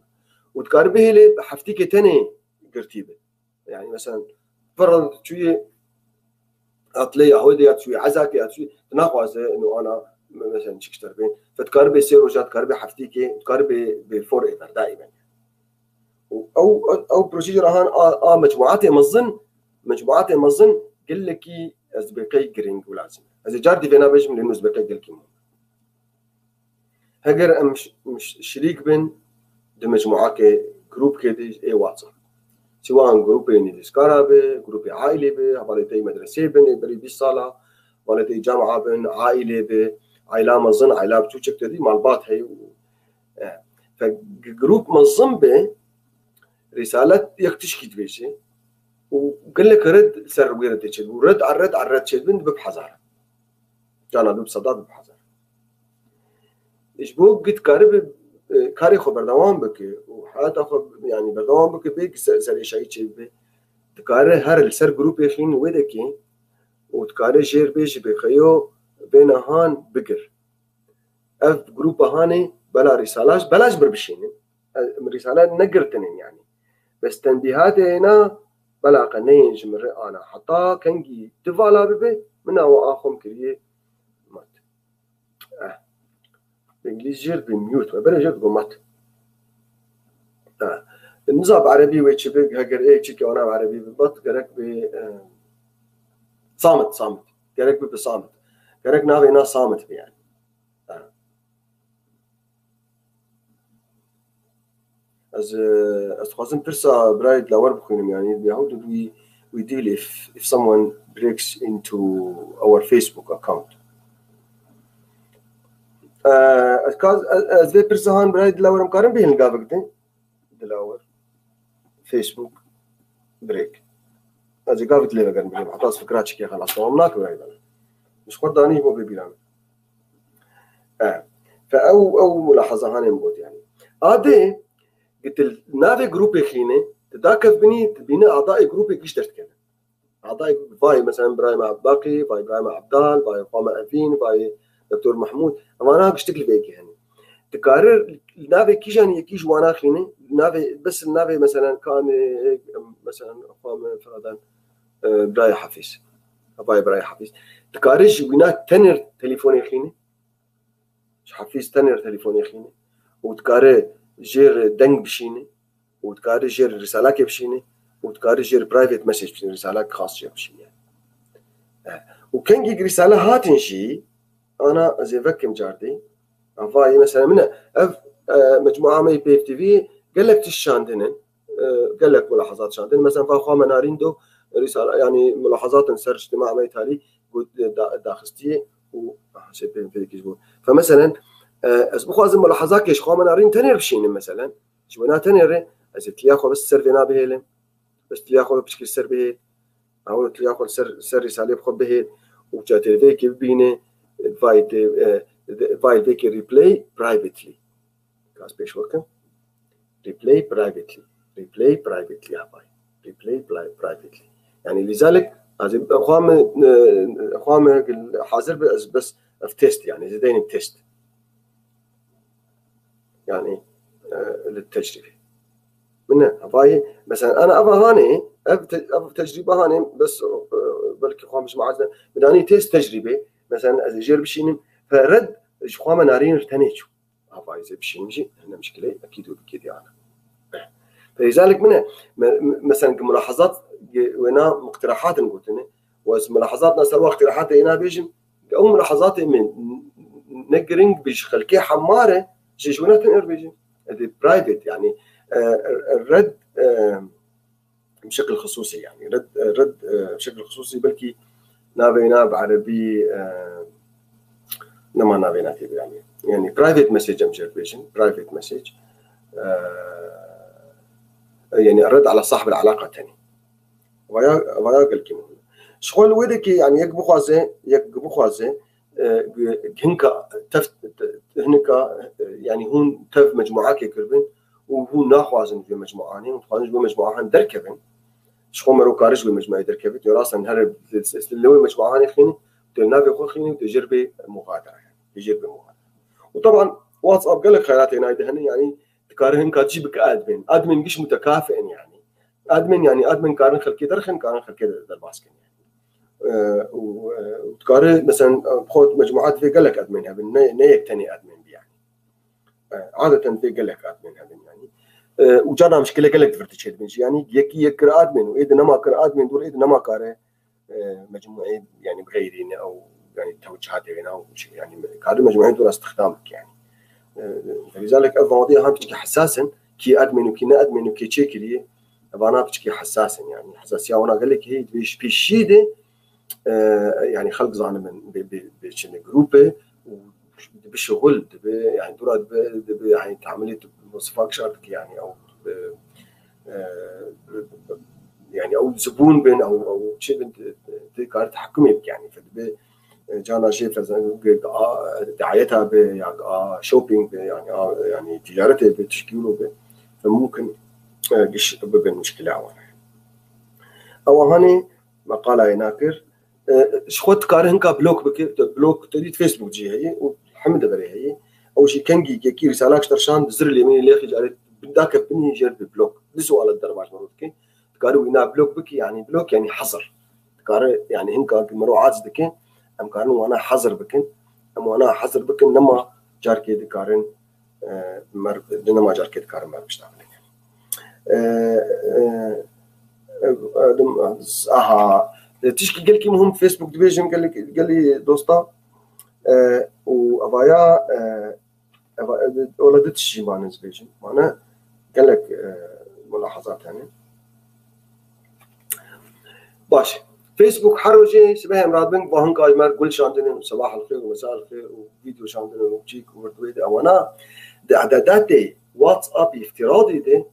Speaker 2: وتقاربه لي حفتيك تاني قرتيبه يعني مثلا فرض شويه اطلي هودي اتشوي عزاك اتشوي تناقض انه انا مثلا شكشتر بين فتقاربي سيروجات تقاربي حفتيكي تقاربي بفور ايفر دائما او بروسيجر هان مجموعات مظن قل لك ازبقي جرينج ولازم اذا جاردي فينا باش من ازبقي قل كيمو هجر مش شريك بين دي مجموعات جروب كده اي واتساب سواء جروب ديسكارا به جروب عائلي به والدي مدرسه بين بري بالصاله والدي جامعه بين عائله به عائله مظن عائله بتوجك تدي مالبات هي فجروب منظم به رساله يكتشكي بيشي وقال لك رد سر ويرد تشد ورد على الرد شد بنت بحذر كان ابو صداد بحذر ايش بو قد قارب كاري خبر دوام بك وحالات اخو يعني بدوام بك بيك سر شيء شيء تكاره هر السر جروب يخين ودكي وتكاره جير بيش بخيو بين هان بقر اف جروب هاني بلا رسالاش بلاش بربشين رسالات نقرتنين يعني بس تنبيهات هنا بلا قنين جمر انا حتى كنجي تفالا ببي من هو اخم كريه مات بالانجليزي جير بميوت ما بلا جير بمات النظام عربي ويتشبك هجر إيه شيء كأنا عربي بالضبط كرك ب صامت كرك بصامت كرك نافي ناس صامت يعني as خازن برسا برايد لور بخونم يعني how do we deal if someone breaks into our Facebook account as we برسا هان برايد لور مقارن بين القابق ده دلاور فيسبوك بريك as قابت ليه بقارن بين حتى فكرات شكل خلاص طعمناك برايد مش خداني مو بيبيران فأو ملاحظة هاني موجود يعني هذا قلت نافي جروب خينه تذاكر بني اعضاء جروب يشترك كذا اعضاء فاي مثلا ابراهيم عباقي فاي ابراهيم عبدال فاي قامة افين فاي دكتور محمود انا اشتغل بيك يعني تكرر نافي كيشان يكيش وانا خينه نافي بس النافي مثلا كان مثلا قامة فرضا ابراهيم حفيظ فاي ابراهيم حفيظ تكررش وينات تنر تليفوني خينه حفيظ تنر تليفوني خينه وتكرر جير دنگ بشينه وتكاري جير رسالة بشينه وتكاري جير برايفت مسج بشينه رسالة خاصة بشينه وكان جي رسالة هاتن شيء أنا زي فكم جاردي أفاي مثلا من مجموعة مي بي تي في قال لك تشاندن قال لك ملاحظات شاندن مثلا فاخوا منارين دو رسالة يعني ملاحظات نسر اجتماع مي تالي قلت داخستي وحسب في كيجو فمثلا أسبوع لازم ملاحظات كيش خوا منارين تاني بشينه مثلا شونا تنيره از تلياخو بس سر فينا بهيلم بس تلياخو بشكل سر بهيل او تلياخو سر رساله بخب بهيل وجات فيك بينه فايل فيك ريبلاي برايفتلي كاس بيش وكم ريبلاي برايفتلي يا باي ريبلاي برايفتلي يعني لذلك از اخوام حاضر بس في تيست يعني زين تيست يعني للتجربه منها فاي مثلا انا ابغى هاني ابغى تجربه هاني بس بلكي اخوان مش معزنا بداني تيست تجربه مثلا از جرب شيء فرد اخوان نارين ارتنيتشو فاي زي بشي نجي هنا مشكله اكيد وبكيد يعني فلذلك منها مثلا ملاحظات وهنا مقترحات نقولتني وملاحظاتنا سوا اقتراحات هنا بيجي او ملاحظات من نقرنج بيش خلكي حماره شي شونا تنقر بيجي هذه برايفت يعني الرد بشكل خصوصي يعني رد بشكل خصوصي بلكي نابينا بعربي نما نابينا يعني برايفت مسج observation برايفت مسج يعني الرد على صاحب العلاقه الثاني ويا قلكي شغل ودك يعني يقبو خوازه هنكا هنكا يعني هون تف مجموعات كيكربن وهو ناخوازن في مجموعاني وخوازن في مجموعان دركبن شخو مرو كارج بمجموعة دركبن راسا هرب اللي مجموعاني خيني تلنافي خو خيني تجربة مغادرة وطبعا واتساب قال لك خيراتي نايده هني يعني تكارهن كاتجي بك ادمن مش متكافئ يعني ادمن كارن خلكي درخن كارن خلكي درباسكن وتكاري مثلا بخوت مجموعات في قال لك ادمنها نيك تاني ادمن يعني عاده في قال لك ادمنها يعني وجانا مشكله قال لك تفرتش يعني يكر ادمن واذا ما كر ادمن دول اذا ما كاره مجموعه يعني بغيرين او يعني توجهات يعني او يعني كادو مجموعه دول استخدامك يعني فلذلك المواضيع هم تحكي حساسا كي ادمن وكي نا ادمن وكي تشيكلي انا بتحكي حساسا يعني حساسيه وانا قال لك هي بيشيده يعني خلق زعنا من بشن جروبه وبشغل يعني دورات يعني تعملت مصفاك شارتك يعني او يعني او زبون بين او شيء تقدر تحكمي بك يعني جانا شيء دعايتها ب يعني شوبينج يعني تجارته بتشكيله فممكن قش بالمشكله او هاني مقاله يناكر شخوت كارهن كا بلوك تريد فيسبوك جي هي والحمد بري هي او شي كنجي كي رسالة ترشان زر اليمين اللي يخرج على بداك بني جرب بلوك بسؤال الدرباج مرودكي قالوا هنا بلوك بك يعني بلوك يعني حظر قال يعني هنكا مرو عاجز دكين ام قالوا وانا حظر بكن ام وانا حظر بكن نما جاركي دكارن مر نما جاركي دكارن مر بشتغل تشكي قال كي مهم فيسبوك دبيجم قال لي دوستا وأبايا ولدت الشيء معنا دبيجم معنا قال لك ملاحظات يعني باش فيسبوك حروجي سبها مراد بنك وهم كاجمر كل شاندن صباح الخير ومساء الخير وفيديو شاندن وبجيك وردويد أنا إعداداتي واتساب افتراضي ده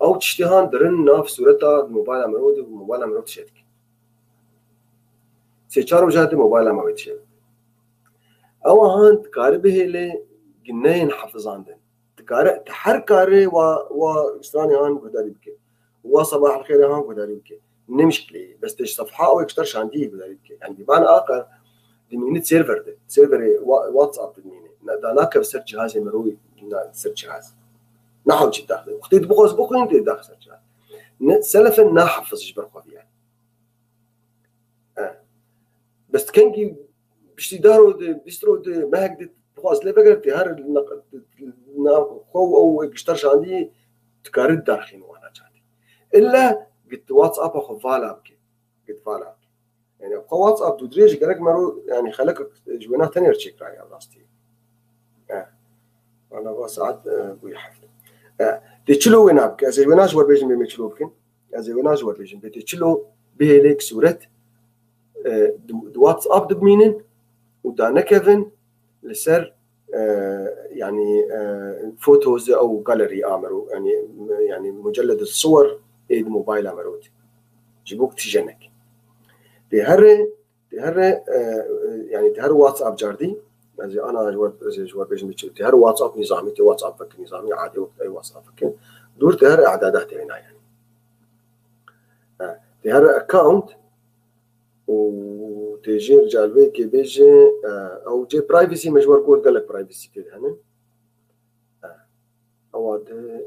Speaker 2: أو تشتهان درن ناف صورتها موبايل مرودي وموبايل مرود شدك سيشار وجهة موبايل مرود شدك أو هان تقاربه اللي جنين حفظاندن تقارب تحر كاره و إسراني هان قداري بك وصباح الخير هان قداري بك نمشكلي بس تش صفحة أو يكترش عندي قداري بك يعني بمعنى آخر دمينة سيرفر ده سيرفر واتساب دمينة داناك بسر جهاز مروي سر جهاز نحو جد داخل وقتي تبغى بقى أنت داخل سر جهاز سلفا نحفظ جبر خفيان بس كان كي بشتي دارو بيسترو ما هكذا خلاص لا بقدر تهار خو أو يكترش عندي تكارد داخلين وأنا جاتي إلا قلت واتساب أخو فالابك قلت فالابك يعني أخو واتساب تدريج قالك مرو يعني خلك جوانا تاني رشيك رأي راستي أنا وساعات بوي حفل تشلو وين أبك أزي وناش ور بيجن بمشلو بكن أزي وناش ور بيجن بتشلو بهلك صورة واتساب دبمينن ودانا كيفن لسر يعني فوتوز أو جاليري أمرو يعني مجلد الصور إيد موبايل أمرود جيبوك تجنك تهرى يعني تهرى واتساب جاردي زي أنا جوار بيجن تهرى واتساب نظامي واتساب فك نظامي عادي وقت أي واتساب فك دور تهرى إعدادات هنا يعني تهرى أكاونت وتجي رجال بيك بيجي أو جي برايفسي مجبور كود قال لك برايفسي كده هنا أو ده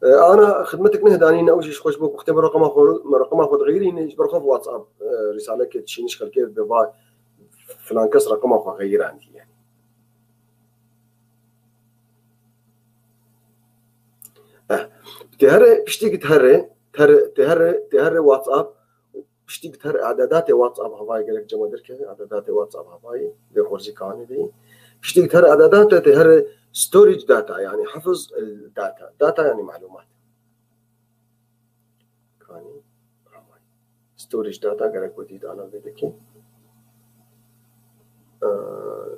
Speaker 2: أنا خدمتك نهداني أول شيء خوش بوك اختبر رقم أخذ غيري نجبر خف واتساب رسالة كده شيء نشكل كده بباي فلان كسر رقم أخذ غير عندي يعني تهرى بشتيك تهرى واتساب بشتيك تهرى إعدادات واتساب هواي قالك جمع دركه إعدادات واتساب هواي بخورجي كاني دي بشتيك تهرى إعدادات تهرى ستوريج داتا يعني حفظ الداتا داتا يعني معلومات كاني ستوريج داتا قالك وديد أنا بدكي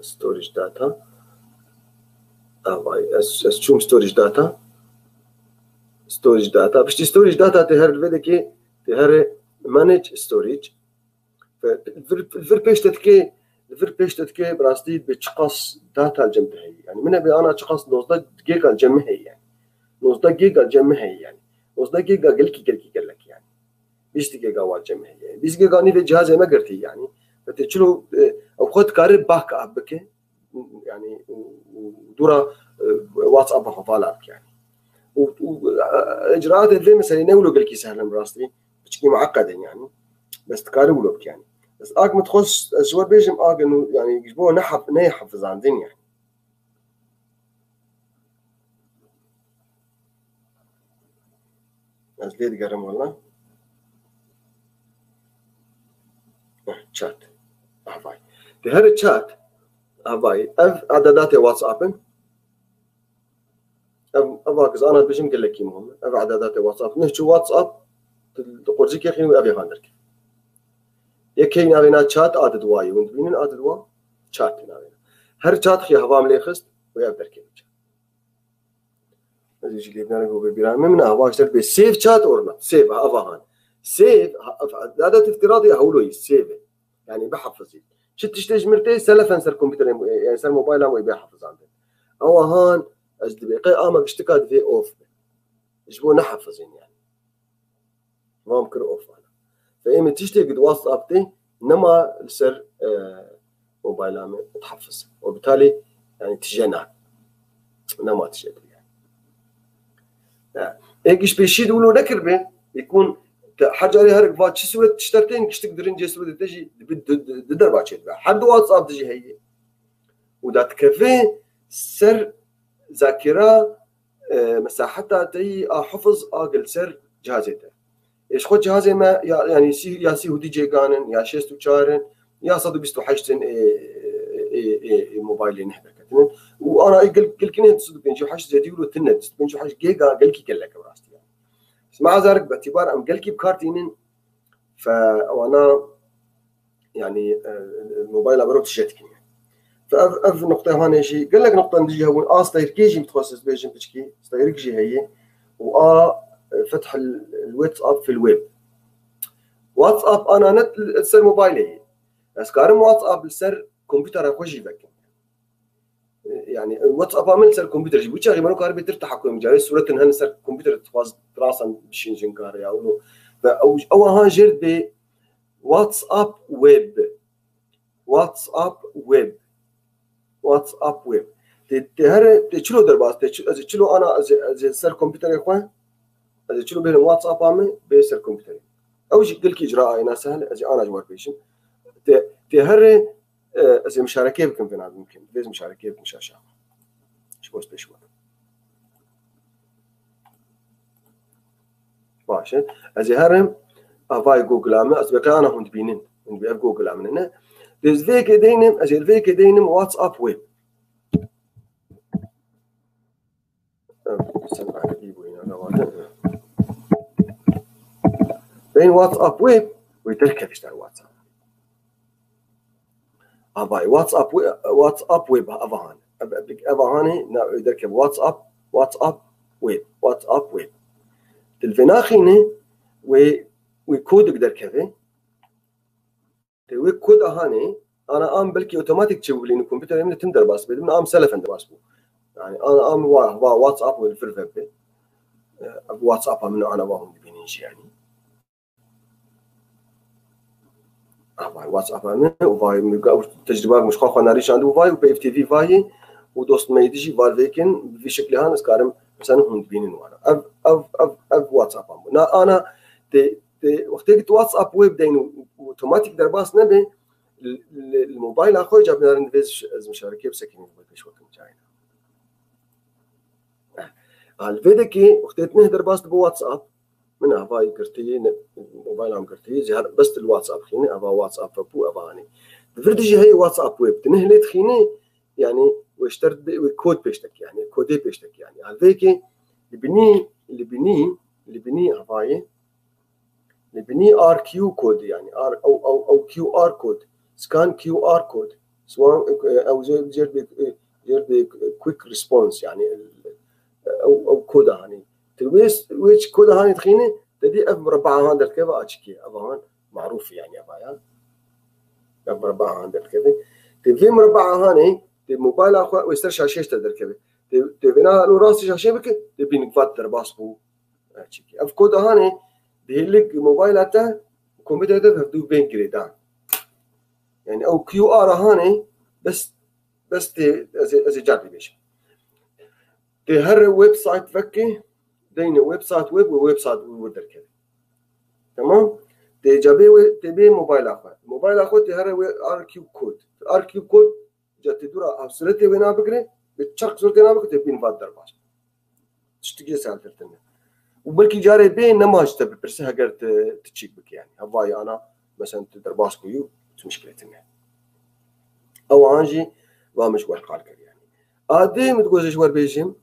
Speaker 2: ستوريج داتا هواي شو ستوريج داتا ستوريج داتا بشتي ستوريج داتا تهر الفيديكي تهر مانج ستوريج فالفير بيش تتكي براستي بتشقص داتا الجمعي يعني من أبي أنا أشقص 12 جيجا الجمعي يعني 12 جيجا الجمعي يعني 12 جيجا قال لك يعني 20 جيجا والجمعي يعني 20 جيجا ني في جهاز ما قرتي يعني فتشلو أو خد كارب باك أب بك يعني ودورا واتساب خفالك يعني وإجراءات اللي مثلا ينولوا قلكي سهلا براستي بتشكي معقدة يعني بس تكارولوا بك يعني بس آج متخص الزوار بيجم آج إنه يعني يجبوه نحفظ عن دين يعني أزليد قرم والله شات أهواي تهر الشات أهواي إعدادات واتسابن أبغى أنا بيجم قال لك يمهم أبغى إعدادات واتساب نحكي واتساب تقول زي كيخين أبي خانرك يكين أبينا شات عدد واي وانت بينن عدد وا شات نابينا هر شات خي هوا مليخست ويقدر كيف هذا شيء اللي بنعرفه بالبرنامج من هوا اشتري بسيف شات أورنا سيف أفهان سيف هذا افتراضي هولوي سيف يعني بحفظي شت تجمرتي سلفا سر كمبيوتر يعني سر موبايل هو بيحفظ عندك أو هان أجدبي ما اشتكات في أوف يجبو نحفظين يعني ما ممكن أوف أنا فإيمي تشتي قد واتسابتي نما لسر موبايل تحفظ وبالتالي يعني تجينا نما تجي يعني إيش بيشي دولو نكر به يكون حاجة عليها هرق فات شو سورة تشترتين كش تقدرين جي سورة تجي بدر باتشيت بقى حد واتساب تجي هي وده تكفي سر ذاكرة مساحتها تي حفظ أقل سر جهازته إيش خد جهازي ما يعني يا سي ودي جي قانن يا شيستو شارن يا صدو بيستو حشتن موبايلي نحن كتنن وأنا قل كنت صدق بنجو حش زدي ولو تنت بنجو حش جيجا قل كي كلك براستي يعني بس مع ذلك باعتبار أم قل كي بكارتينن فأنا يعني الموبايل أبروت شتكي فأف نقطة هنا شيء قال لك نقطة نجي هون استيركيجي متخصص بيجن بتشكي استيركيجي هي فتح الواتساب في الويب واتساب أنا نت سر موبايلي بس كارم واتساب السر كمبيوتر أخوجي بك يعني واتساب عمل سر كمبيوتر جي وجهي ما نقارب ترتحكم جاري صورة هن سر كمبيوتر تواز دراسة بشين كاري أو ها جرد ب واتساب ويب واتساب ويب تهر تشلو درباس تشلو أنا از سر كمبيوتر إخوان از تشلو بين واتساب عمي بسر كمبيوتر أو شيء قل كي إجراء أنا سهل از أنا جوار بيشن تهر از مشاركة بكم فينا ممكن لازم مشاركة بكم شاشة شو بس بيشوا ماشي از هرم أفاي جوجل عمي أسبقنا أنا هند بينين هند بيف جوجل عملنا dus weken denen als je weken denen WhatsApp web بين WhatsApp web ويتركب يشتغل واتساب أباي WhatsApp web أفهاني يتركب WhatsApp web تلفناخينه ويكود يقدر كذا ويكود أهاني أنا بلكي أوتوماتيك تشوف لي الكمبيوتر يمني تندر باس بدنا سلف عند باسبو يعني أنا واتساب والفيرفيب واتساب منه أنا واهم بينيش يعني واتساب منه وفاي تجربة مش خاخ أنا ريش عنده وفاي وبي إف تي في فاي ودوست ما يديجي فالفيكن في شكل هان سكارم مثلا هم بينين وانا أف واتساب أنا وقتك واتساب ويب دينو اوتوماتيك درباس نبي الموبايل اخوي جاب لنا نفيز از مشاركه بسكين بش وقت جاينا الفيدكي وقتت نهدر باس بواتساب من هاي قرتي موبايل عم قرتي زهر بس الواتساب خيني ابا واتساب بو اباني الفيديو هي واتساب ويب تنهلت خيني يعني واشترت كود بيشتك يعني كودي بيشتك يعني الفيكي اللي بني هاي نبني ار كيو كود يعني ار او كيو ار كود سكان كيو ار كود سواء او جرب كويك ريسبونس يعني او كود يعني ويش كود هاني تخيني تدي اف مربع هاندر كيف اتشكي ابان معروف يعني ابايا اف مربع هاندر كيف تفي مربع هاني الموبايل اخو ويستر شاشه تقدر كيف تبينا لو راس شاشه بك تبي نقفات درباسبو اتشكي اف كود هاني بيهلك موبايلاته كمبيوتر هدو بين كريدان يعني او كيو ار هاني بس از جاربي بيش تهر ويب سايت فكي دين ويب سايت ويب وويب سايت ودر كده تمام تبي موبايل اخو تهر ار كيو كود جات دورا ابسولتي وينا بكري بتشرق صورتي انا بكتب بين فادر باش تشتكي سالتنا وبلكي جاري بين نماج تبي برسها قرت تشيك بك يعني هواي انا مثلا تقدر باسكو يو مشكلتنا او انجي وامش والقال يعني ادي متقول جوار بيجم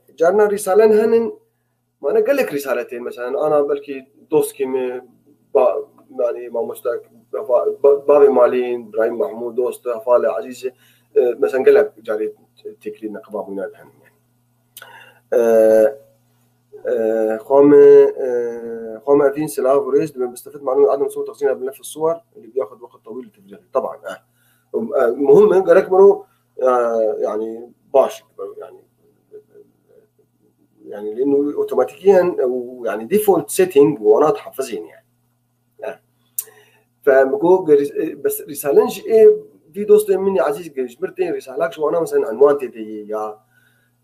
Speaker 2: جارنا رساله هنن ما انا قال لك رسالتين مثلا انا بلكي دوست كيمي يعني ما مشتاق بابي مالين ابراهيم محمود دوست فالي عزيزه مثلا قال لك جاري تكري نقبه من الهن يعني قام أدين سلاف وريز بنستفيد معلومة عدم صوت تخزينها بملف الصور اللي بياخد وقت طويل لتفجيره طبعا مهم قالك منه يعني باش يعني لأنه أوتوماتيكيا يعني ديفولت سيتنج وانا تحفظين يعني فمقول بس رسالنج إيه في دوست مني عزيز قريش مرتين رسالك شو أنا مثلا عنوان تدي يا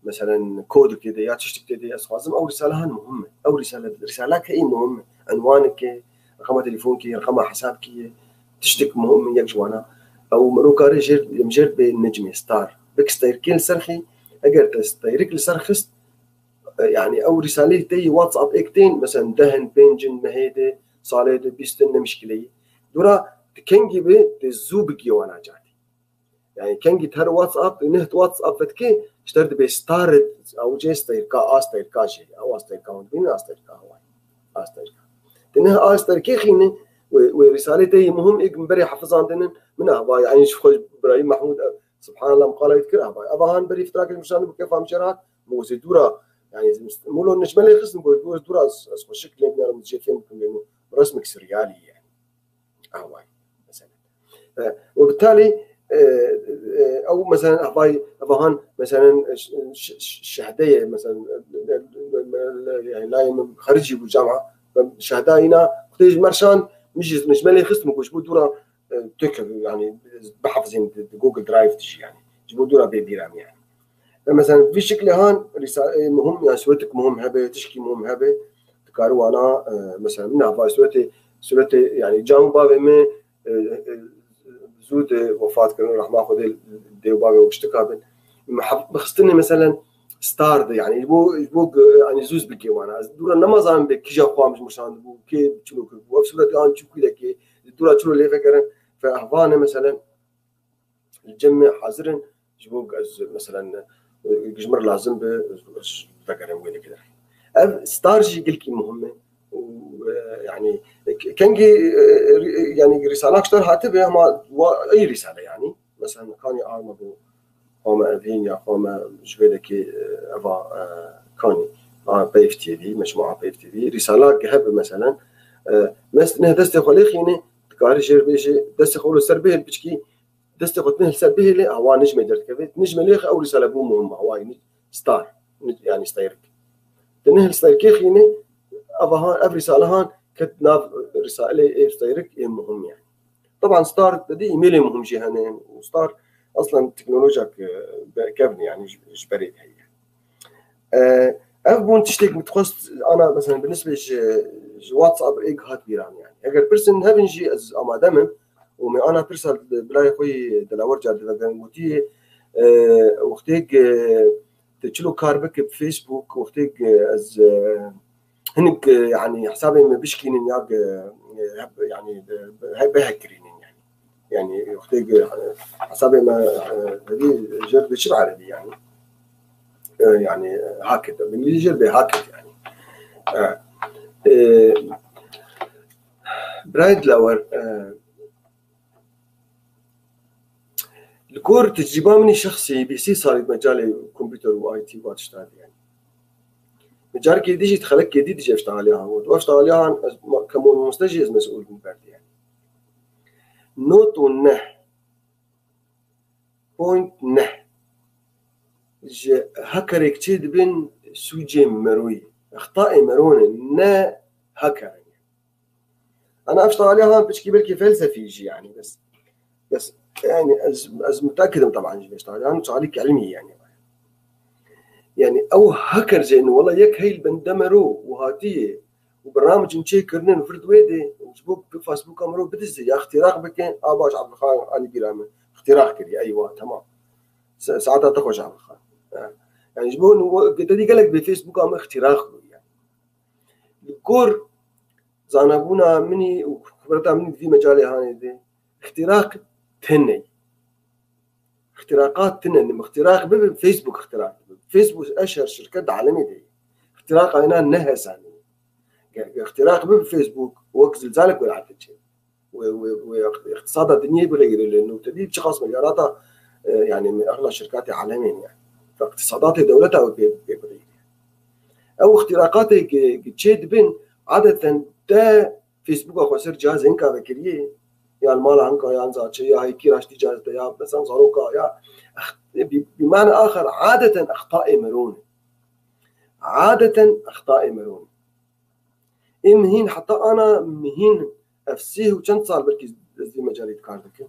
Speaker 2: مثلا كود كده يا تشتكي كده أصلا أو رسالة مهمة أو رسالك هي مهمة عنوانك رقم تليفونك رقم حسابك تشتكي مهم يك جوانا أو مروكاري مجرد بالنجمة ستار بكستيركين سرخي اگر تستيرك لسرخست يعني او رساله تي واتساب اكتين مثلا دهن بنجن مهيده صالده بيستن مشكله دورا كنجي بي تزوب جوانا جاتي يعني كنجي تهر واتساب نهت واتساب فتكي اشترد بستارد او جيستيركا استيركا شيء او استيركا بين استيركا هواي استيركا تنها استيركي خيني ورسالتي مهم إيك مبري حفظان دنن منها باي يعني شوف إبراهيم محمود سبحان الله مقالة يذكرها باي أباهان بري فتراك المشان بكيف هم شرات موزي دورا يعني مولو نجمل يخصن بوز دورا أسمع شكل ابن المتجفين ممكن لأنه رسمك سريالي يعني باي مثلا وبالتالي أو مثلا أباهان مثلا الشهدية مثلا يعني لا خارجي بالجامعة شهدائنا تيجي مرشان مش مالي خصم كوش بودورا تكتب يعني بحفظين جوجل درايف تجي يعني جبودورا بيرام يعني مثلا في شكل هان رسالة مهم يعني سويتك مهم هبه تشكي مهم هبه تكارو أنا مثلا منها فاي سويتي يعني جامو بابي ما زود وفاة كانوا راح ما أخذ الديو بابي واشتكى بخصتني مثلا ستار يعني يبوق يعني زوز بكي وانا دورا نمازان بكيجا خوامش مشان بو كي تشلو كو افسلت ان تشوكي لك دورا تشلو لي فكرن فاهوانا مثلا الجمع حاضرن يبوق مثلا جمر لازم بفكرن وين كده ستار جي قلكي مهمه ويعني كانجي يعني رساله اشتر هاتبه ما اي رساله يعني مثلا كان يعرضوا قام أذين يا قام جبلك أبا كاني بيف تي في مجموعة بيف تي في رسالات جهب مثلا مثلا دست خليخ يعني تكاري جير بيجي دست خلو سربيه بتشكي دست خدمه سربيه لي هو نجم درت كذا نجم ليخ أو رسالة بو مهمة هو ستار يعني ستايرك تنهل ستايرك يعني أبا هان أب رسالة هان كتناف رسالة إيه ستايرك إيه مهم يعني طبعا ستار بدي إيميل مهم جهنين وستار اصلا تكنولوجيا كابني يعني جبريت هي افبون تشتيك متخصص انا مثلا بالنسبه واتساب ايج هات بيران يعني اگر برسن هبنجي از اما دمم ومي انا برسل بلاي خوي دلاورجا دغنغوتي وقتيك تشلو كاربك بفيسبوك وقتيك از هنك يعني حسابي ما بيشكين ياق يعني بهكرين يعني وقتي حسابي ما هذه جرب شبه عربي يعني هاكد بالانجليزي جرب هاكد يعني برايد لاور الكور تجربة مني شخصي بيسي صار مجال كمبيوتر واي تي واشتغل يعني مجال كيديجي تخلق كيديجي اشتغل عليها واشتغل عليها كمون مستجيز مسؤول من بعد يعني نوت ونه بوينت نه هكر يكتشد بين سوجي مروي اخطاء مرون نا هكر انا اشتغل عليها بشكي بالكي فلسفي يجي يعني بس يعني از متاكد طبعا بيشتغل يعني عليك علمي يعني او هكر زي انه والله ياك هي البندمرو وهاتيه وبرنامج نشي كرنن فرد ويدي وفيسبوك بفيسبوك امرو بدز يا اختراق بكين اباش عبد الخالق علي بيرامه اختراق كري ايوه تمام ساعتها تخرج عبد الخالق يعني جبون قد دي قالك بفيسبوك ام اختراق يعني الكور زانبونا مني وخبرتها مني في مجالي هاني دي اختراق تني اختراقات تنن اختراق بفيسبوك اختراق فيسبوك اشهر شركات عالميه دي اختراق هنا نهسان اختراق بالفيسبوك وقت ذلك ولا عدد شيء واقتصاد الدنيا بلا غير لانه تدي بشخص ملياراتها يعني من اغلى الشركات عالميا يعني فاقتصادات دولتها او اختراقات تشيد بين عاده تا فيسبوك اخو سر جهاز انكا بكريه يا المال عنك يا انزا يا هي كيراش تجارة يا بس انصاروكا يا بمعنى اخر عاده اخطاء مرونه مهين حتى انا مهين افسيه وكم صار بركي زي مجالي كاردك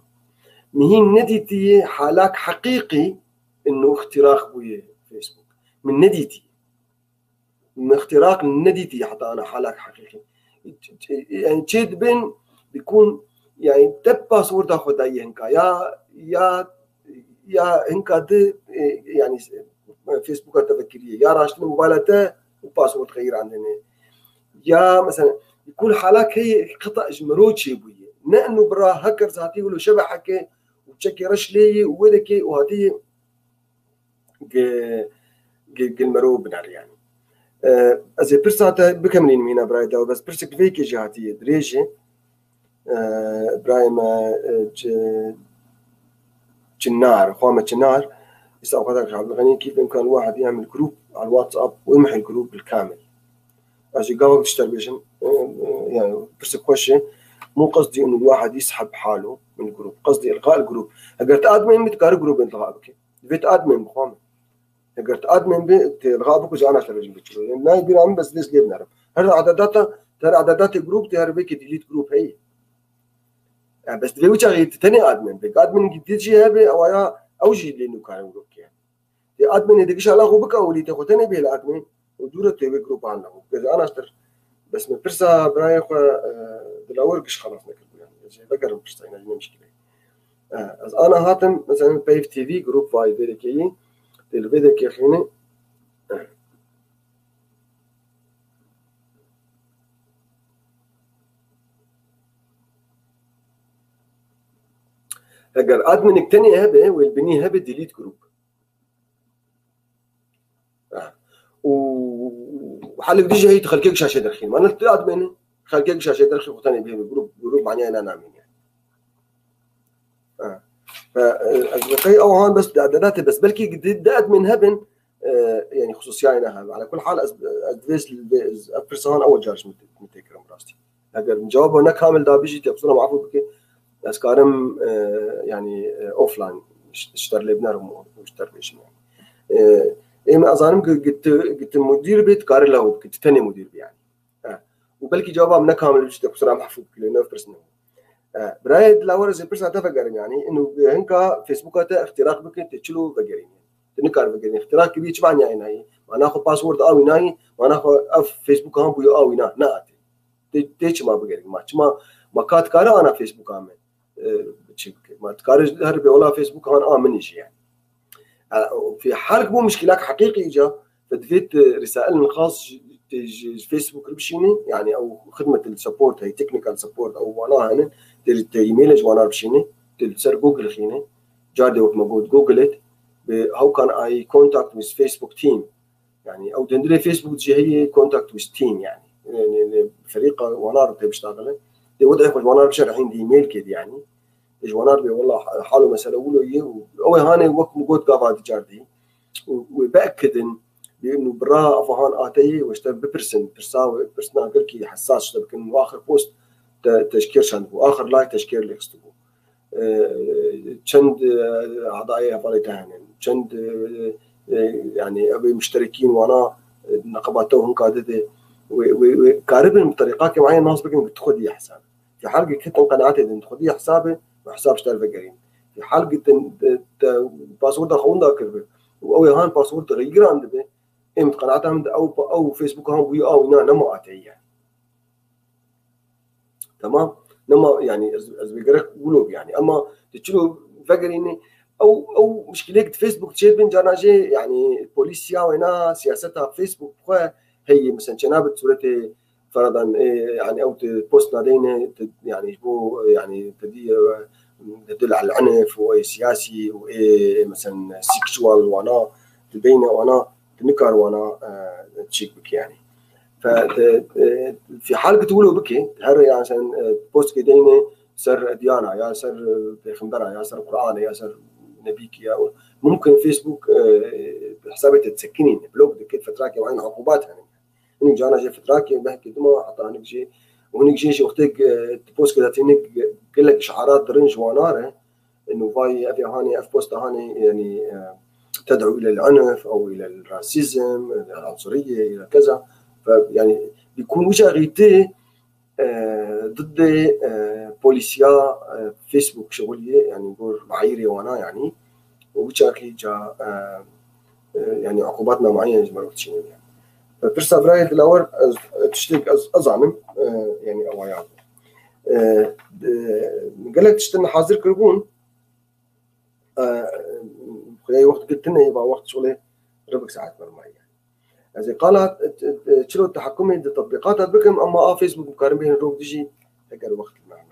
Speaker 2: مهين نديتي حالاك حقيقي انه اختراق ويا فيسبوك من نديتي من اختراق نديتي حتى انا حالاك حقيقي يعني تشيد بين بيكون يعني تب باسورد اخذ ايهنكا يا يا هنكاد يعني فيسبوك تفكريه يا راشتن موبايلاته وباسورد غير عندنا يا مثلا يكون حالك هي خطا مروج شي بويه نانو برا هكر ذاتي ولو شبحك وتشكي رشلي وذكي وهذه المرو بنار يعني از برساته بكملين مينا برايدا بس برسك فيكي جهاتي دريجه ابراهيم جنار خوامة جنار يسأل قدرك عبد الغني كيف يمكن الواحد يعمل جروب على الواتساب ويمحي الجروب بالكامل أجي قاوة تشتربيشن يعني برسك خوشة مو قصدي إنه الواحد يسحب حاله من الجروب قصدي إلغاء الجروب أقدر أدمن متقارب جروب إلغاء بك بيت أدمن بخوامة أقدر أدمن بإلغاء بك وزعنا ترجم بتشلو يعني لا يبين عم بس ليش ليه بنعرف هذا عددات الجروب تهرب بك ديليت جروب هي يعني بس تبي وجه تاني ادمن بك ادمن جديد شيء هبه او يا او شيء اللي نكان جروب يعني ادمن يدك شاء الله بك او اللي تاخذ تاني به الادمن ودوره تبي جروب عنه كذا انا اشتر بس من برسا براي اخو بالاول قش خلاص نكتب يعني زي بقرا برسا يعني ما مشكله انا هاتم مثلا بايف تي في جروب فاي فيريكي الفيديك خيني اگر ادمن تاني هبه والبني هبه ديليت جروب وحلك ديجي هي تخليك شاشه درخين ما انا ادمن خليك شاشه درخين وثاني به جروب معناه انا نامين يعني فالقي او هون بس اعدادات بس بلكي جديد ادمن هبن يعني خصوصياتنا على كل حال ادفيس بيرسون اول جارش متذكر راستي اگر جواب هناك كامل دا بيجي تبصره معفو بك اسكارم يعني اوف لاين اشتر لي بنار اشتر بيش يعني اما اظنم قلت مدير بيت قارن له قلت ثاني مدير يعني وبلكي جوابها من كامل بيجي تبصره معفو بك لانه بيرسون برايد لاور زي بيرسون تفكر يعني انه هنكا فيسبوك اختراق بك تشلو بقرين تنكر بقرين اختراق كبير تبع يعني هي ما ناخذ باسورد او ناي ما ناخذ اف فيسبوك هم بيو او نا ناتي تيش ما بقرين ما كات كارا انا فيسبوك عامل ما تكارج هربي ولا فيسبوك هون منيش يعني في حالك مو مشكلات حقيقي اجا فدفيت رسائل الخاص فيسبوك بشيني يعني او خدمه السبورت هي تكنيكال سبورت او وانا هنا ايميل وانا بشيني تسر جوجل خيني جادي وقت موجود جوجلت هاو كان اي كونتاكت ويز فيسبوك تيم يعني او تندري فيسبوك جي هي كونتاكت ويز تيم يعني فريق وانا بيشتغل دي وضع وانا بشرحين دي ايميل كده يعني جوانار بي والله حاله مسألة ولو يه أو هاني وقت موجود قافة تجاردي وبأكد بإنه برا أفهان آتيه واشتغل برساوي برسنا قلكي حساس شتى بكن آخر بوست تشكير شنبو وآخر لايك تشكير اللي يخستبو چند أعضائي أفعالي تهنن چند يعني أبي مشتركين وانا نقباتوهم كادته وكاربن بطريقة معينة الناس بكن بتخدي حساب في حلقة كنت قناعتي إن تخدي حسابه وحساب اشتغل فقرين في حلقة باسورد أخوون ذاكر أو يهان باسورد تغير عنده إمت قناعتها من أو فيسبوك هم ويا أو نما أتيه يعني تمام نما يعني أزبيقرك قلوب يعني أما تشلو فقريني أو مشكلة فيسبوك تشيل بين جرناجي يعني بوليسيا وهنا سياستها فيسبوك هي مثلا جنابة صورته فرضا يعني او بوست نادينا يعني بو يعني تدل على العنف وسياسي ومثلا سيكشوال وانا تبين وانا تنكر وانا تشيك بك يعني في حال تقولوا بك هر يعني مثلا بوست كدينا سر ديانا يا سر بيخمبرها يا سر قرآن يا سر نبيك يا ممكن فيسبوك حسابك تسكنين بلوك كيف فتراك وعين عقوبات يعني هنيك جانا جي فتراكي بحكي دما حتى هنيك جي وهنيك جي وقتك تبوست كده هنيك قال لك اشعارات درنج وناره انه فاي افي هاني اف بوست هاني يعني تدعو الى العنف او الى الراسيزم الى العنصريه الى كذا فيعني بيكون وجه غيتي ضد بوليسيا فيسبوك شغليه يعني نقول معاييري وانا يعني وبشكل جا يعني عقوباتنا معينه جمال وقتشين يعني برسا برايد الأول تشترك أظامن يعني أوياه قال لك تشتري حاضر كربون خلال وقت قلت لنا يبقى وقت شغله ربع ساعات مرمى يعني. إذا قالت شلو التحكم دي تطبيقات بكم أما فيسبوك مقارن بين الروب تجي هكذا وقت المعنى.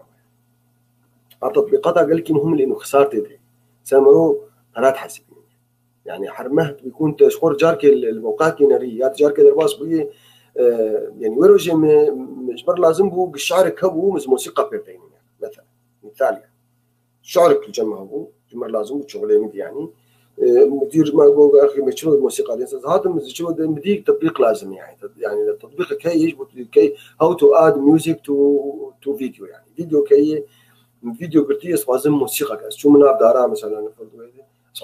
Speaker 2: التطبيقات قال لك مهم لأنه خسارتي دي سامرو أنا تحسب يعني حرمه بيكون تشخور جارك الموقع كيناريات جارك درباس بيه يعني وروجي مجبر لازم بو بالشعرك هبو مز موسيقى بيرتين يعني مثلا مثال يعني شعرك الجمع هبو جمر لازم شغله يعني مدير ما هو اخي مشروع الموسيقى هذا مشروع مدير تطبيق لازم يعني التطبيق كي يجبط كي هاو تو اد ميوزك تو فيديو يعني فيديو كي فيديو قلتي لازم موسيقى شو من دارا مثلا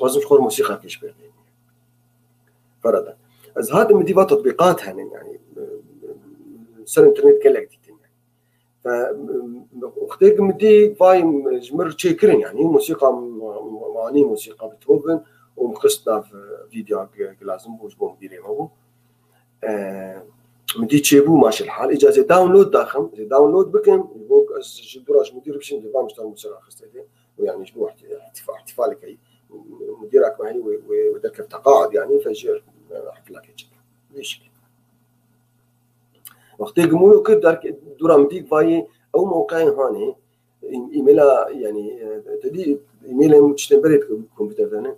Speaker 2: لازم شخور موسيقى كيش بيرتين فرضا از هذا مديفا تطبيقات يعني سر انترنت كلا جديد يعني فاختيق مدي فاي جمر تشيكرين يعني موسيقى معاني موسيقى بيتهوفن ومقصنا في فيديو لازم بوش بو مديري مابو مدي تشيبو ماشي الحال اجازه داونلود داخل داونلود بكم يبوك جدراج مدير بشين دفاع مشتغل موسيقى خستيتي ويعني جبو احتفالك هي مديرك معي ودك تقاعد يعني فجر حفلك هيك ليش وقت يقولوا كده دورا مديك فاي او موقعين هاني ايميلا يعني تدي ايميلا متشتبرت كمبيوتر ثاني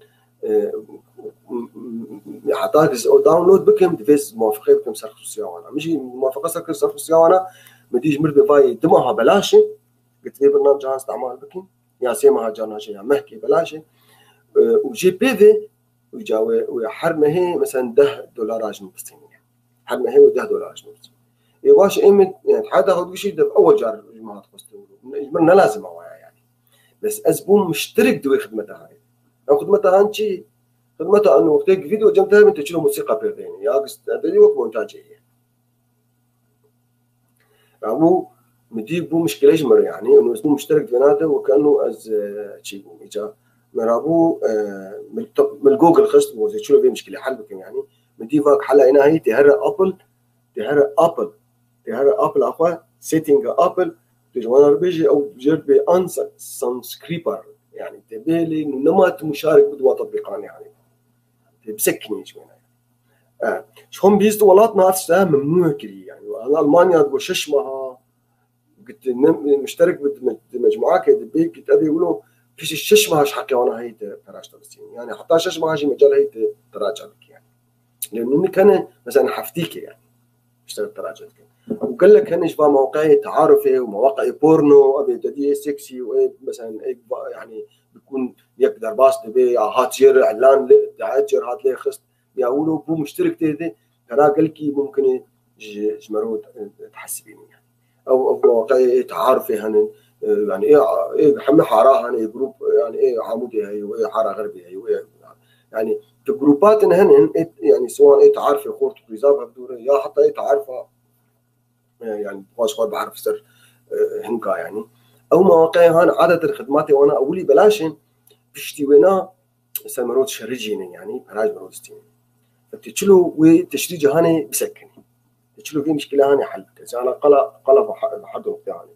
Speaker 2: حطاك او داونلود بكم ديفيس موافقه بكم سر خصوصيه وانا مش موافقه سر خصوصيه وانا مديش مرد فاي دمها بلاش قلت لي برنامج جهاز استعمال بكم يا سيما جانا شيء محكي بلاش وجي بي في وجاوي وحرمه هي مثلا $10 اجنبي بالصينيه حرمه هي $10 اجنبي يواش ايمت يعني حدا هو شيء ده اول جار ما تقصدوا يجبرنا لازم هو يعني بس ازبون مشترك دوي خدمتها هاي او خدمتها انشي خدمتها انه وقت فيديو جنبتها انت تشيلوا موسيقى بيردين يا قصد هذا وقت مونتاج هي ابو مديك بو مشكله يجمر يعني انه اسمه مشترك بيناته وكانه از تشيبو اجا مرابو من جوجل خشت وزي شو في مشكله حل بكم يعني مدي فاك حلا هنا هي تهرى ابل اخوا سيتنج ابل تجوانا بيجي او جرب بانسى سانسكريبر يعني تبالي نمط مشارك بدو تطبيقان يعني بسكني شويه شلون بيست ولاتنا هسه ممنوع كلي يعني المانيا تقول ششمها قلت مشترك بمجموعه كده بيك تبي يقولوا فيش الششمه ايش حكي وانا هي تراجع بس يعني حتى الششمه هاجي مجال هي تراجع بك يعني لانه كان مثلا حفتيك يعني اشتغل تراجع وقال لك هنش بقى مواقع تعارفي ومواقع بورنو ابي تدي سكسي مثلا يعني بيكون يقدر باص تبي هاتجر اعلان هاتجر هات لي خص يقولوا بو مشترك تهدي ترى قال لك ممكن جمرود تحسبيني يعني او مواقع تعارفي هن يعني ايه حمل حاره هن جروب يعني ايه عمودي هي وايه حاره غربي هي وايه يعني الجروبات هن يعني سواء ايه تعارفي خورت بريزاب بدور يا حتى ايه تعارفه يعني واش بعرف سر هنكا يعني او مواقع هان عدد الخدمات وانا اولي بلاشن بشتي وينا سمرود شرجيني يعني براج مرودستين فتشلو وتشريج هاني بسكني تشلو في مشكله هاني حل انا قلب بحد نقطه هاني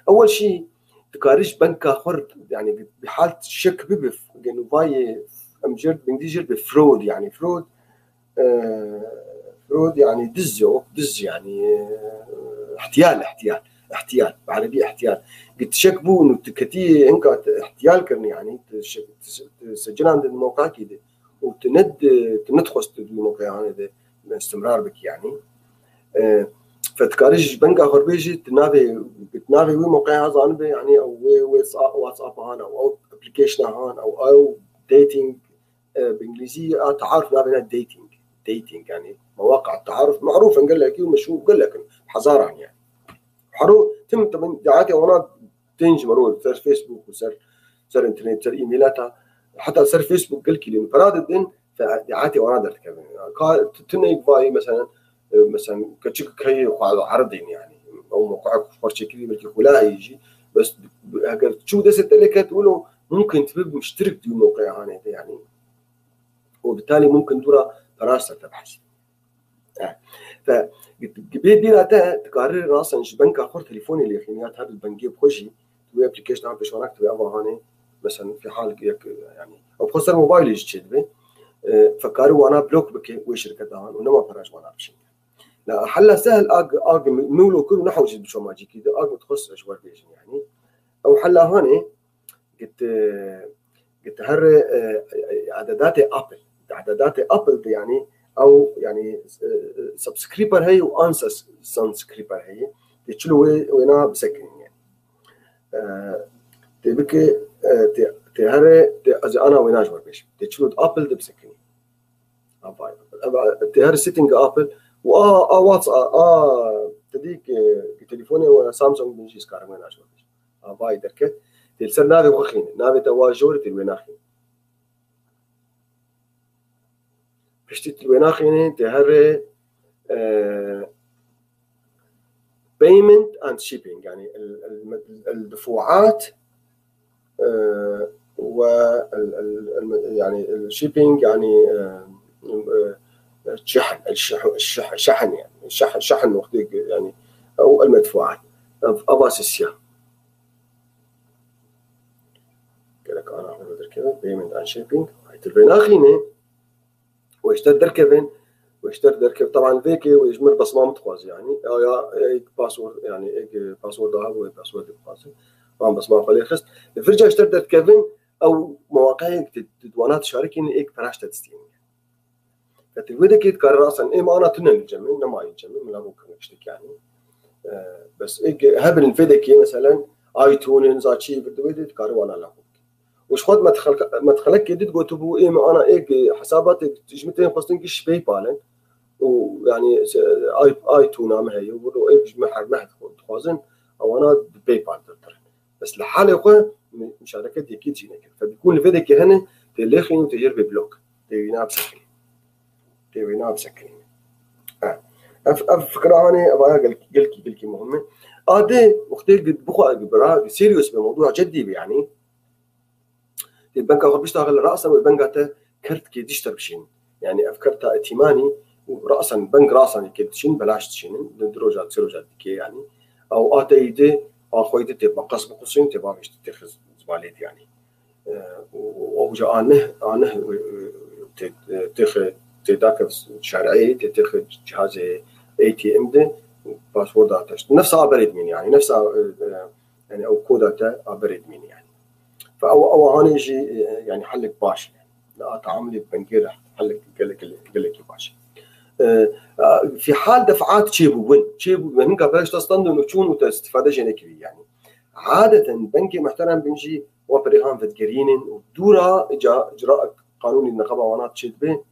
Speaker 2: اول شيء تكارج بنك اخر يعني بحاله شك ببف لانه باي امجر بنجر بفرود يعني فرود فرود يعني دز يعني احتيال بعربي احتيال قلت شكبو انه تكتي انك احتيال كرني يعني تسجل عند الموقع كده وتند خست الموقع هذا باستمرار بك يعني فتكارج بنك اخر بيجي تنافي وي موقع هذا عنده يعني او واتساب هان او ابلكيشن هان او ديتنج بانجليزيه تعارف ما بين ديتنج يعني مواقع التعارف معروفه قال لك ومشهور قال لك حزارا يعني حرو تم طبعا دعاتي وانا تنج مرور سر فيسبوك وسر انترنت سر ايميلاتها حتى سر فيسبوك قال لي فراد الدين فدعاتي وانا درت كمان قال تنيك باي مثلا كتشك هي عرضين يعني او موقعك فرشه كذي ملكي ولا يجي بس اگر تشوف ده ست لك تقولوا ممكن تبقى مشترك في الموقع هذا يعني وبالتالي ممكن دورة فراسة تبحث فبيدينا تقرر راسا بنك اخر تليفوني اللي خينيات هذا البنكي بخشي تو ابلكيشن عم بشونك تو ابا هاني مثلا في حال يعني او بخسر موبايل يجي كذبه فكروا وانا بلوك بك وشركه هان ونما فرج وانا بشي لا حلا سهل اج مولو كل نحو جد شو ما جي كده اج متخصص شوار بيجن يعني او حلا هون قلت هر اعدادات ابل يعني او يعني سبسكريبر هي وانسى سبسكريبر هي تشلو وينا بسكن يعني تبكي تهر انا وينا جوار بيش تشلو ابل بسكن تهر سيتنج ابل واتس تديك تليفوني ولا سامسونج بنجي سكار وين اشوف باي دركه تلسر نافي وخين نافي تواجور تلويناخين بشتي تلويناخين تهر payment and shipping يعني الدفوعات و يعني الشيبينج يعني الشحن يعني الشحن وقت يعني او المدفوعات اباسيسيا قالك انا اعمل كذا payment and shipping تلويناخين واشتر دركبن واشتر دركب طبعا فيكي ويجمل بصمه متخوز يعني يا باسورد يعني باسورد هذا هو باسورد الباسورد طبعا بصمه قليل خست فرجع اشتر دركبن او مواقع تدوانات شاركين ايك براش تستين فتلويده كي تكرر اصلا اي ما انا تنن الجمل ما يجمل من ابوك نشتك يعني بس ايك هبل الفيدكي مثلا ايتونز اتشيف الفيديو تكرر وانا لا وش خد ما تخلك كده تقول تبو ايه ما انا ايه حسابات تجمتين قصدينكش باي بال ويعني اي تو نعم هي وبدو ايه ما تخوزن او انا باي بال بس لحاله اخوه مشاركه دي كي تجينا فبيكون الفيديك هنا تلخين وتجرب بلوك تبينا بسكن فكره انا ابغى قلكي مهمه دي وقتي قد بخو برا سيريوس بموضوع جدي يعني البنك أخر بيشتغل رأسا والبنك كرت كي ديشتر بشين يعني أفكرتها ائتماني ورأسا بنك رأسا كي تشين بلاش تشين دروجات سيروجات كي يعني أو آتايدي أخويدي تبقى قصب قصين تبقى مش تتخذ زباليت يعني وجا أنه تتخذ تداك شرعي تتخذ جهاز ATM ده باسوردات نفسها بريد مين يعني نفسها يعني أو كوداتا بريد مين يعني فأو هاني يجي يعني حلك باش لا تعاملي بنكير حلك قال لك باش في حال دفعات تشيبو هنك باش تستندن وتشون وتستفاد جنكي يعني عادة بنكي محترم بنجي وبريهان فتقرينين ودورا إجراء قانوني النقابة وانات تشيد به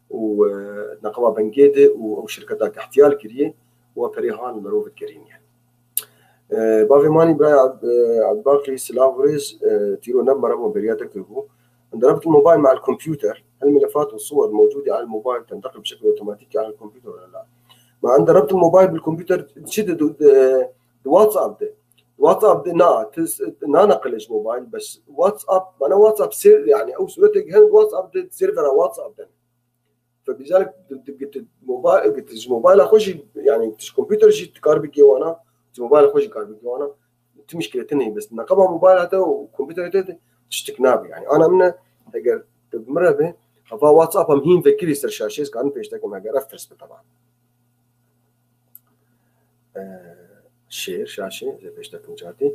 Speaker 2: ونقابة بنكيدة وشركتك احتيال كريه وبريهان مروفة كرين يعني بافي ماني براي عبد باقي سلافريز تيرو نمبر ابو برياتك هو ضربت الموبايل مع الكمبيوتر الملفات والصور الموجوده على الموبايل تنتقل بشكل اوتوماتيكي على الكمبيوتر ولا لا؟ ما عند ضربت الموبايل بالكمبيوتر تشد واتساب ده نا نقلش موبايل بس واتساب انا واتساب سير يعني او صورتك هند واتساب ده سيرفر واتساب ده فبذلك قلت موبايل اخش يعني كمبيوتر جي تكاربك وانا موبايل خوش كاربيك وانا مشكله تنهي بس نقبها موبايل هذا وكمبيوتر تشتكناب يعني انا من اگر تمر به خفا واتساب هم هين فكري سر شاشه كان بيشتكم اگر افرس طبعا شير شاشه زي بيشتكم جاتي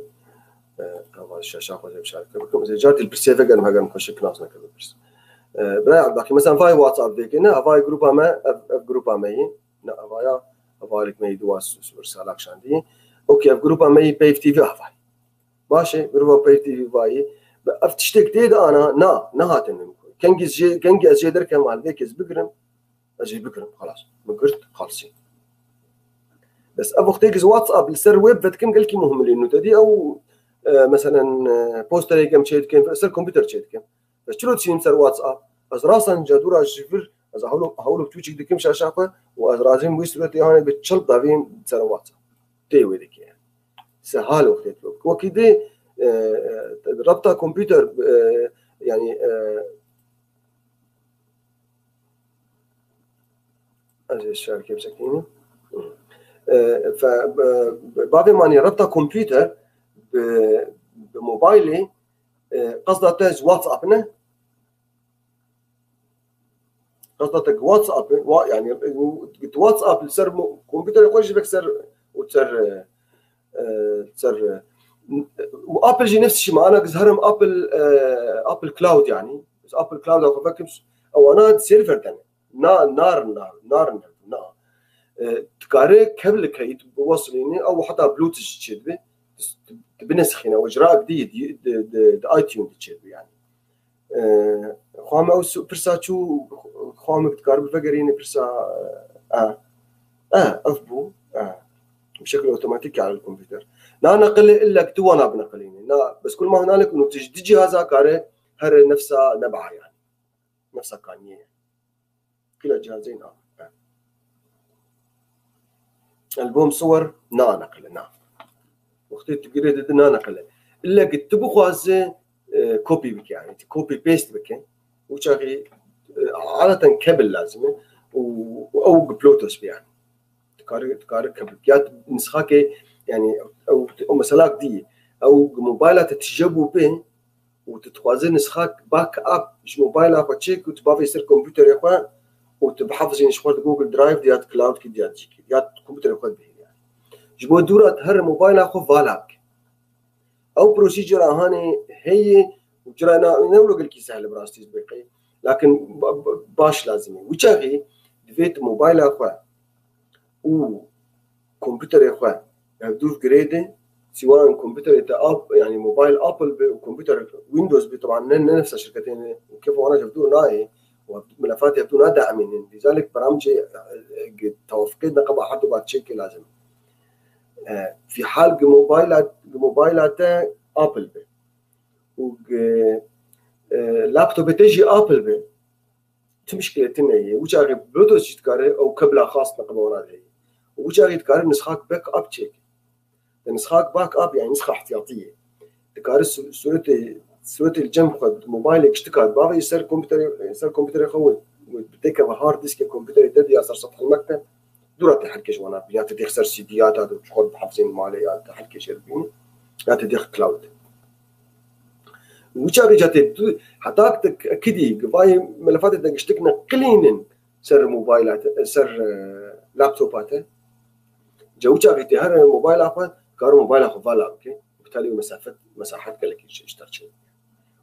Speaker 2: طبعا الشاشه خو زي بشارككم زي جاتي البرسيف اگر ما كان نخش كلاس نكذا برس براي باقي مثلا فاي واتساب ديكنا فاي جروب ما جروب ما لا فاي لك ما يدواس رسالة شاندي اوكي جروب ما باي تي في هاي ماشي جروب باي تي في باي افتشتك تيد انا نهاتن كنجي ازيدر كمان ذيك بقرم اجي بقرم خلاص بقرت خالصين بس ابو اختيك واتساب السر ويب فتكم قال لك مهم لانه تدي او مثلا بوستر كم شيء كم سر كمبيوتر شيء كم بس شلون تشين سر واتساب بس راسا جادورا جفر از هولو توجي دكم شاشافه وازرازين ويسرتي هاني بتشل دافين سر واتساب تي ويدك يعني سهال وقت وكده ربطه كمبيوتر يعني اجي الشركه بشكل فبعد ما ربطه كمبيوتر بموبايلي قصدتك واتساب نه قصدتك واتساب يعني واتساب سر كمبيوتر يخش بك سر وتسر سر وابل جي نفس الشيء معنا زهرم ابل كلاود يعني بس ابل كلاود او فكمش او انا سيرفر تاني نار تقاري كابل كيت بوصليني او حتى بلوتوث تشدبي بنسخينه واجراء جديد اي تيون تشدبي يعني خام او برسا شو خام تقاري بفقريني برسا افبو بشكل اوتوماتيكي على الكمبيوتر لا نقل الا كتو انا بنقليني لا بس كل ما هنالك انه تجي جهازها كاره هر نفسها نبعه يعني نفسها كانيه كلا جهازين البوم صور نا نقل نا وقت تقريد نا نقل الا كتبو خوازه كوبي بك يعني كوبي بيست بك وشاغي عاده كابل لازمه او بلوتوث يعني تقاري كابل كيات نسخه يعني او مثلا دي او موبايلات تتجابوا به وتتوازن نسخه باك اب مش موبايل اب تشيك وتبافي يصير كمبيوتر يا اخوان وتبحفظين شغل جوجل درايف ديات كلاود كي ديات جيكي ديات كمبيوتر يا اخوان به يعني جبو دورات هر موبايل اخو فالك او بروسيجر هاني هي وجرانا نقول لك سهل براستيز بقي لكن باش لازم وشاغي دفيت موبايل اخو وكمبيوتر يا اخوان دوف جريدي سواء كمبيوتر اب يعني موبايل ابل وكمبيوتر ويندوز طبعا نفس الشركتين وكيف وانا شفتوا ناي وملفات يبدو داعمين لذلك برامج توافقنا قبل حتى بعد شيء لازم في حال موبايلات ابل و لابتوب تجي ابل به مشكله تنهي وجاغي بلوتوث تكاري او كبله خاص نقبونا هي وجاغي تكاري نسخه باك اب تشيك نسخه باك اب يعني نسخه احتياطيه تكاري صورة الجنب خد موبايلك اشتكى باغي يصير كمبيوتر يخوي بدك هارد ديسك كمبيوتر يدي يصير سطح المكتب دورات تحكيش وانا بيات تدي خسر سيديات هذا شغل بحفظين ماليات تحكيش يربيني يا تدي كلاود وجاري جات حتى كدي باي ملفات بدك اشتكنا قليلا سر موبايلات سر لابتوبات جوجا في هر موبايل اخو كار موبايل اخو فالا اوكي بالتالي مساحات قال لك اشترك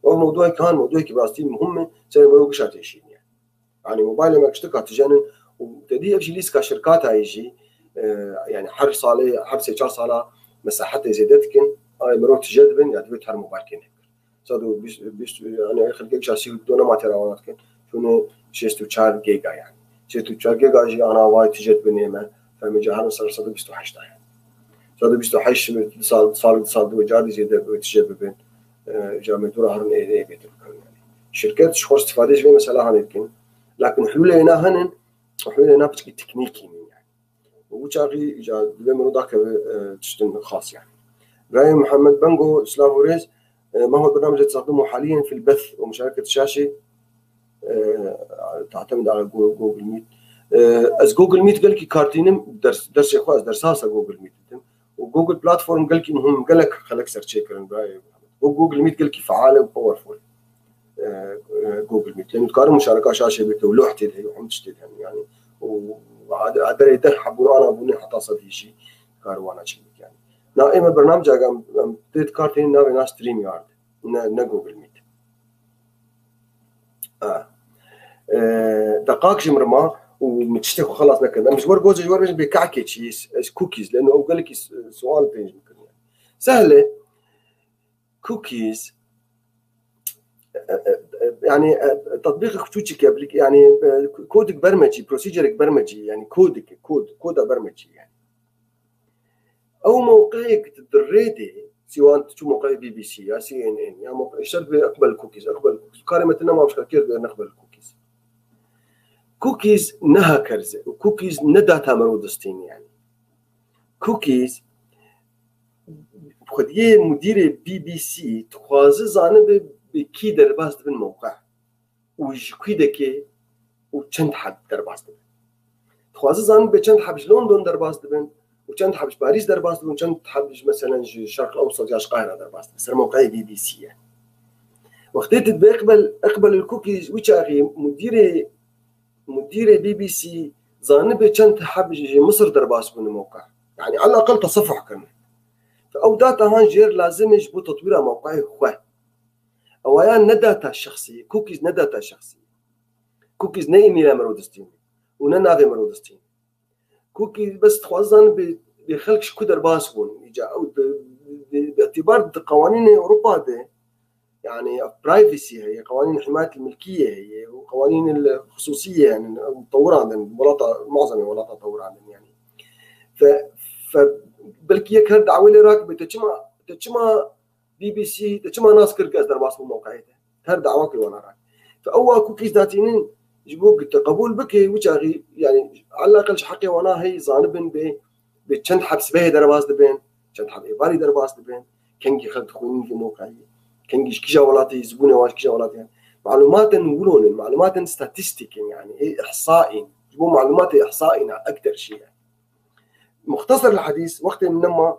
Speaker 2: وموضوع كان موضوع كبراستي مهم زي ما يقول شات شيء يعني موبايل ما اشتكى تجانن وتدي ابشي ليس كشركات هيجي يعني حر صالة حر سيشار صالة مساحتها زيادتكن هاي مرات تجذبن يعني بتحر موبايل كن صادو بيش انا اخر جيجا شيء بدون ما تراونات كن شنو 6 جيجا يعني 6 جيجا جي انا واي تجذبني ما فمجا هذا صار 28 يعني صادو 28 صار وجادي زياده بتجذبن جامعة دورة هرن إيه بيتر يعني شركات شخص استفادة في مسألة هنيكين لكن حلولنا هنا هنن وحلولنا بتجي تكنيكي يعني وجاغي جا بمرو ذاك تشتن خاص يعني إبراهيم محمد بانجو سلافوريز ما هو البرنامج اللي تستخدمه حاليا في البث ومشاركة الشاشة تعتمد على جوجل ميت از جوجل ميت قال لك كارتينم درس يا اخوان درساسه جوجل ميت وجوجل بلاتفورم قال لك مهم قال لك خليك سيرش إبراهيم وجوجل ميت قال لك فعاله وباورفول جوجل ميت لانه تقارن مشاركه شاشه بك ولوحتي اللي هي حمتشتي يعني وعاد يدخل حبونا انا بني حتى صدي شيء كاروانا شيء يعني نائما برنامج قام تيت كارتين ناس ستريم يارد نا جوجل ميت دقائق جمرما ومتشتكوا خلاص نكد مش ورجوز جوار بيكعكي شيء كوكيز لانه قال لك سؤال بينج يعني سهله كوكيز يعني تطبيق خطوطي يعني كودك برمجي بروسيجرك برمجي يعني كود برمجي يعني او موقعك تدريدي سواء شو موقع بي بي سي يا سي ان ان يا موقع اشتغل باقبل كوكيز اقبل كلمه ما مش كثير نقبل كوكيز نها كرزه وكوكيز نداتا مرودستين يعني كوكيز خديه مدير بي بي سي تخوازه زانه بكي درباست بن موقع وش كيدكي وچند حد درباست بن تخوازه زانه بچند حبش لندن درباست بن وچند حبش باريس درباست بن وچند حبش مثلا الشرق الاوسط يا القاهره درباست بن سر موقع بي بي سي يعني وقتيت بقبل الكوكيز وشاغي مدير بي بي سي زانبه كانت حاب مصر درباس من الموقع، يعني على الاقل تصفح كان او داتا هان جير لازم يجبو تطوير موقعي خواه اويان نداتا الشخصيه كوكيز نداتا الشخصيه كوكيز نيمي لا مرودستين وننافي مرودستين كوكيز بس تخوزن بخلق شكو درباس بون يجا او باعتبار قوانين اوروبا ده يعني برايفسي هي قوانين حمايه الملكيه هي وقوانين الخصوصيه يعني مطوره عندنا بلاطه معظم الولاطه مطوره عندنا يعني ف بلكي يكر دعوه لي راكبه تشما بي بي سي تشما ناس كركاز درباس موقعيته هر دعوه كل وانا راك فاول كوكيز ذاتينين جبوك قبول بكي وجاغي يعني على الاقل حقي وانا هي زانبن بتشند حبس به درباس دبين تشند حب ايباري درباس دبين كنجي خلت خوين في موقعيه كنجيش كي جولاتي زبونه واش كي جولاتي يعني معلومات نقولون المعلومات ستاتستيك يعني احصائي جبوا معلومات احصائي اكثر شيء يعني. مختصر الحديث وقت منما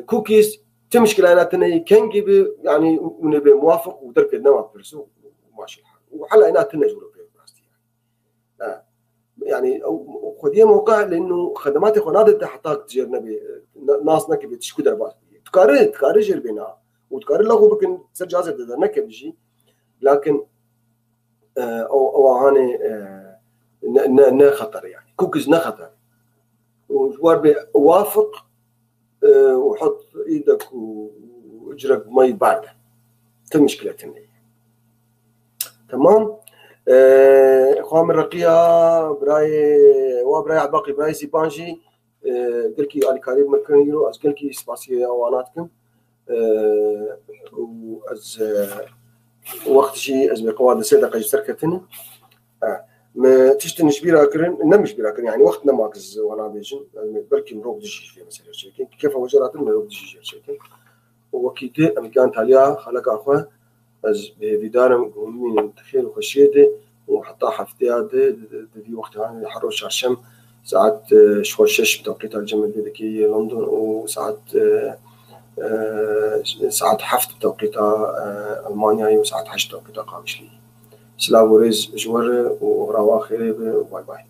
Speaker 2: كوكيز تمشكلة أنا كنجي يعني ونبي موافق ودرك النوع برسو وماشي الحال وحلا أنا تنجول في براستي يعني خديه موقع لأنه خدمات خنادة تحتاج تجرنا ناس نكبي تشكو دربات تكاري جربنا وتكاري لغو بكن سجازة ده نكب شيء لكن أو هاني نا خطر يعني كوكيز نا خطر وجوار بوافق وحط ايدك واجرك بمي بارده مشكلة تمام. اخوان الرقية براي عباقي براي سيبانجي قلكي علي كريم مكانيرو از قلكي سباسي اواناتكم واز وقت شي از بقواد صدقه جسركتنا ما تشتن شبيرا كرن نمش بيرا كرن يعني وقتنا ماكز وانا بيجن بركي مروق دشي في مثلا شيء كيف وجرات مروق دشي شيء وكيته امكان تاليا خلق اخوه از بيدارم من تخيل وخشيته وحتى حفتيات في وقتها حروش عشم ساعات شوشش بتوقيت الجمل بيدكي لندن وساعات ساعات حفت بتوقيت المانيا وساعات حش بتوقيت قامشلي سلام ورز جوار ورواخير باي باي.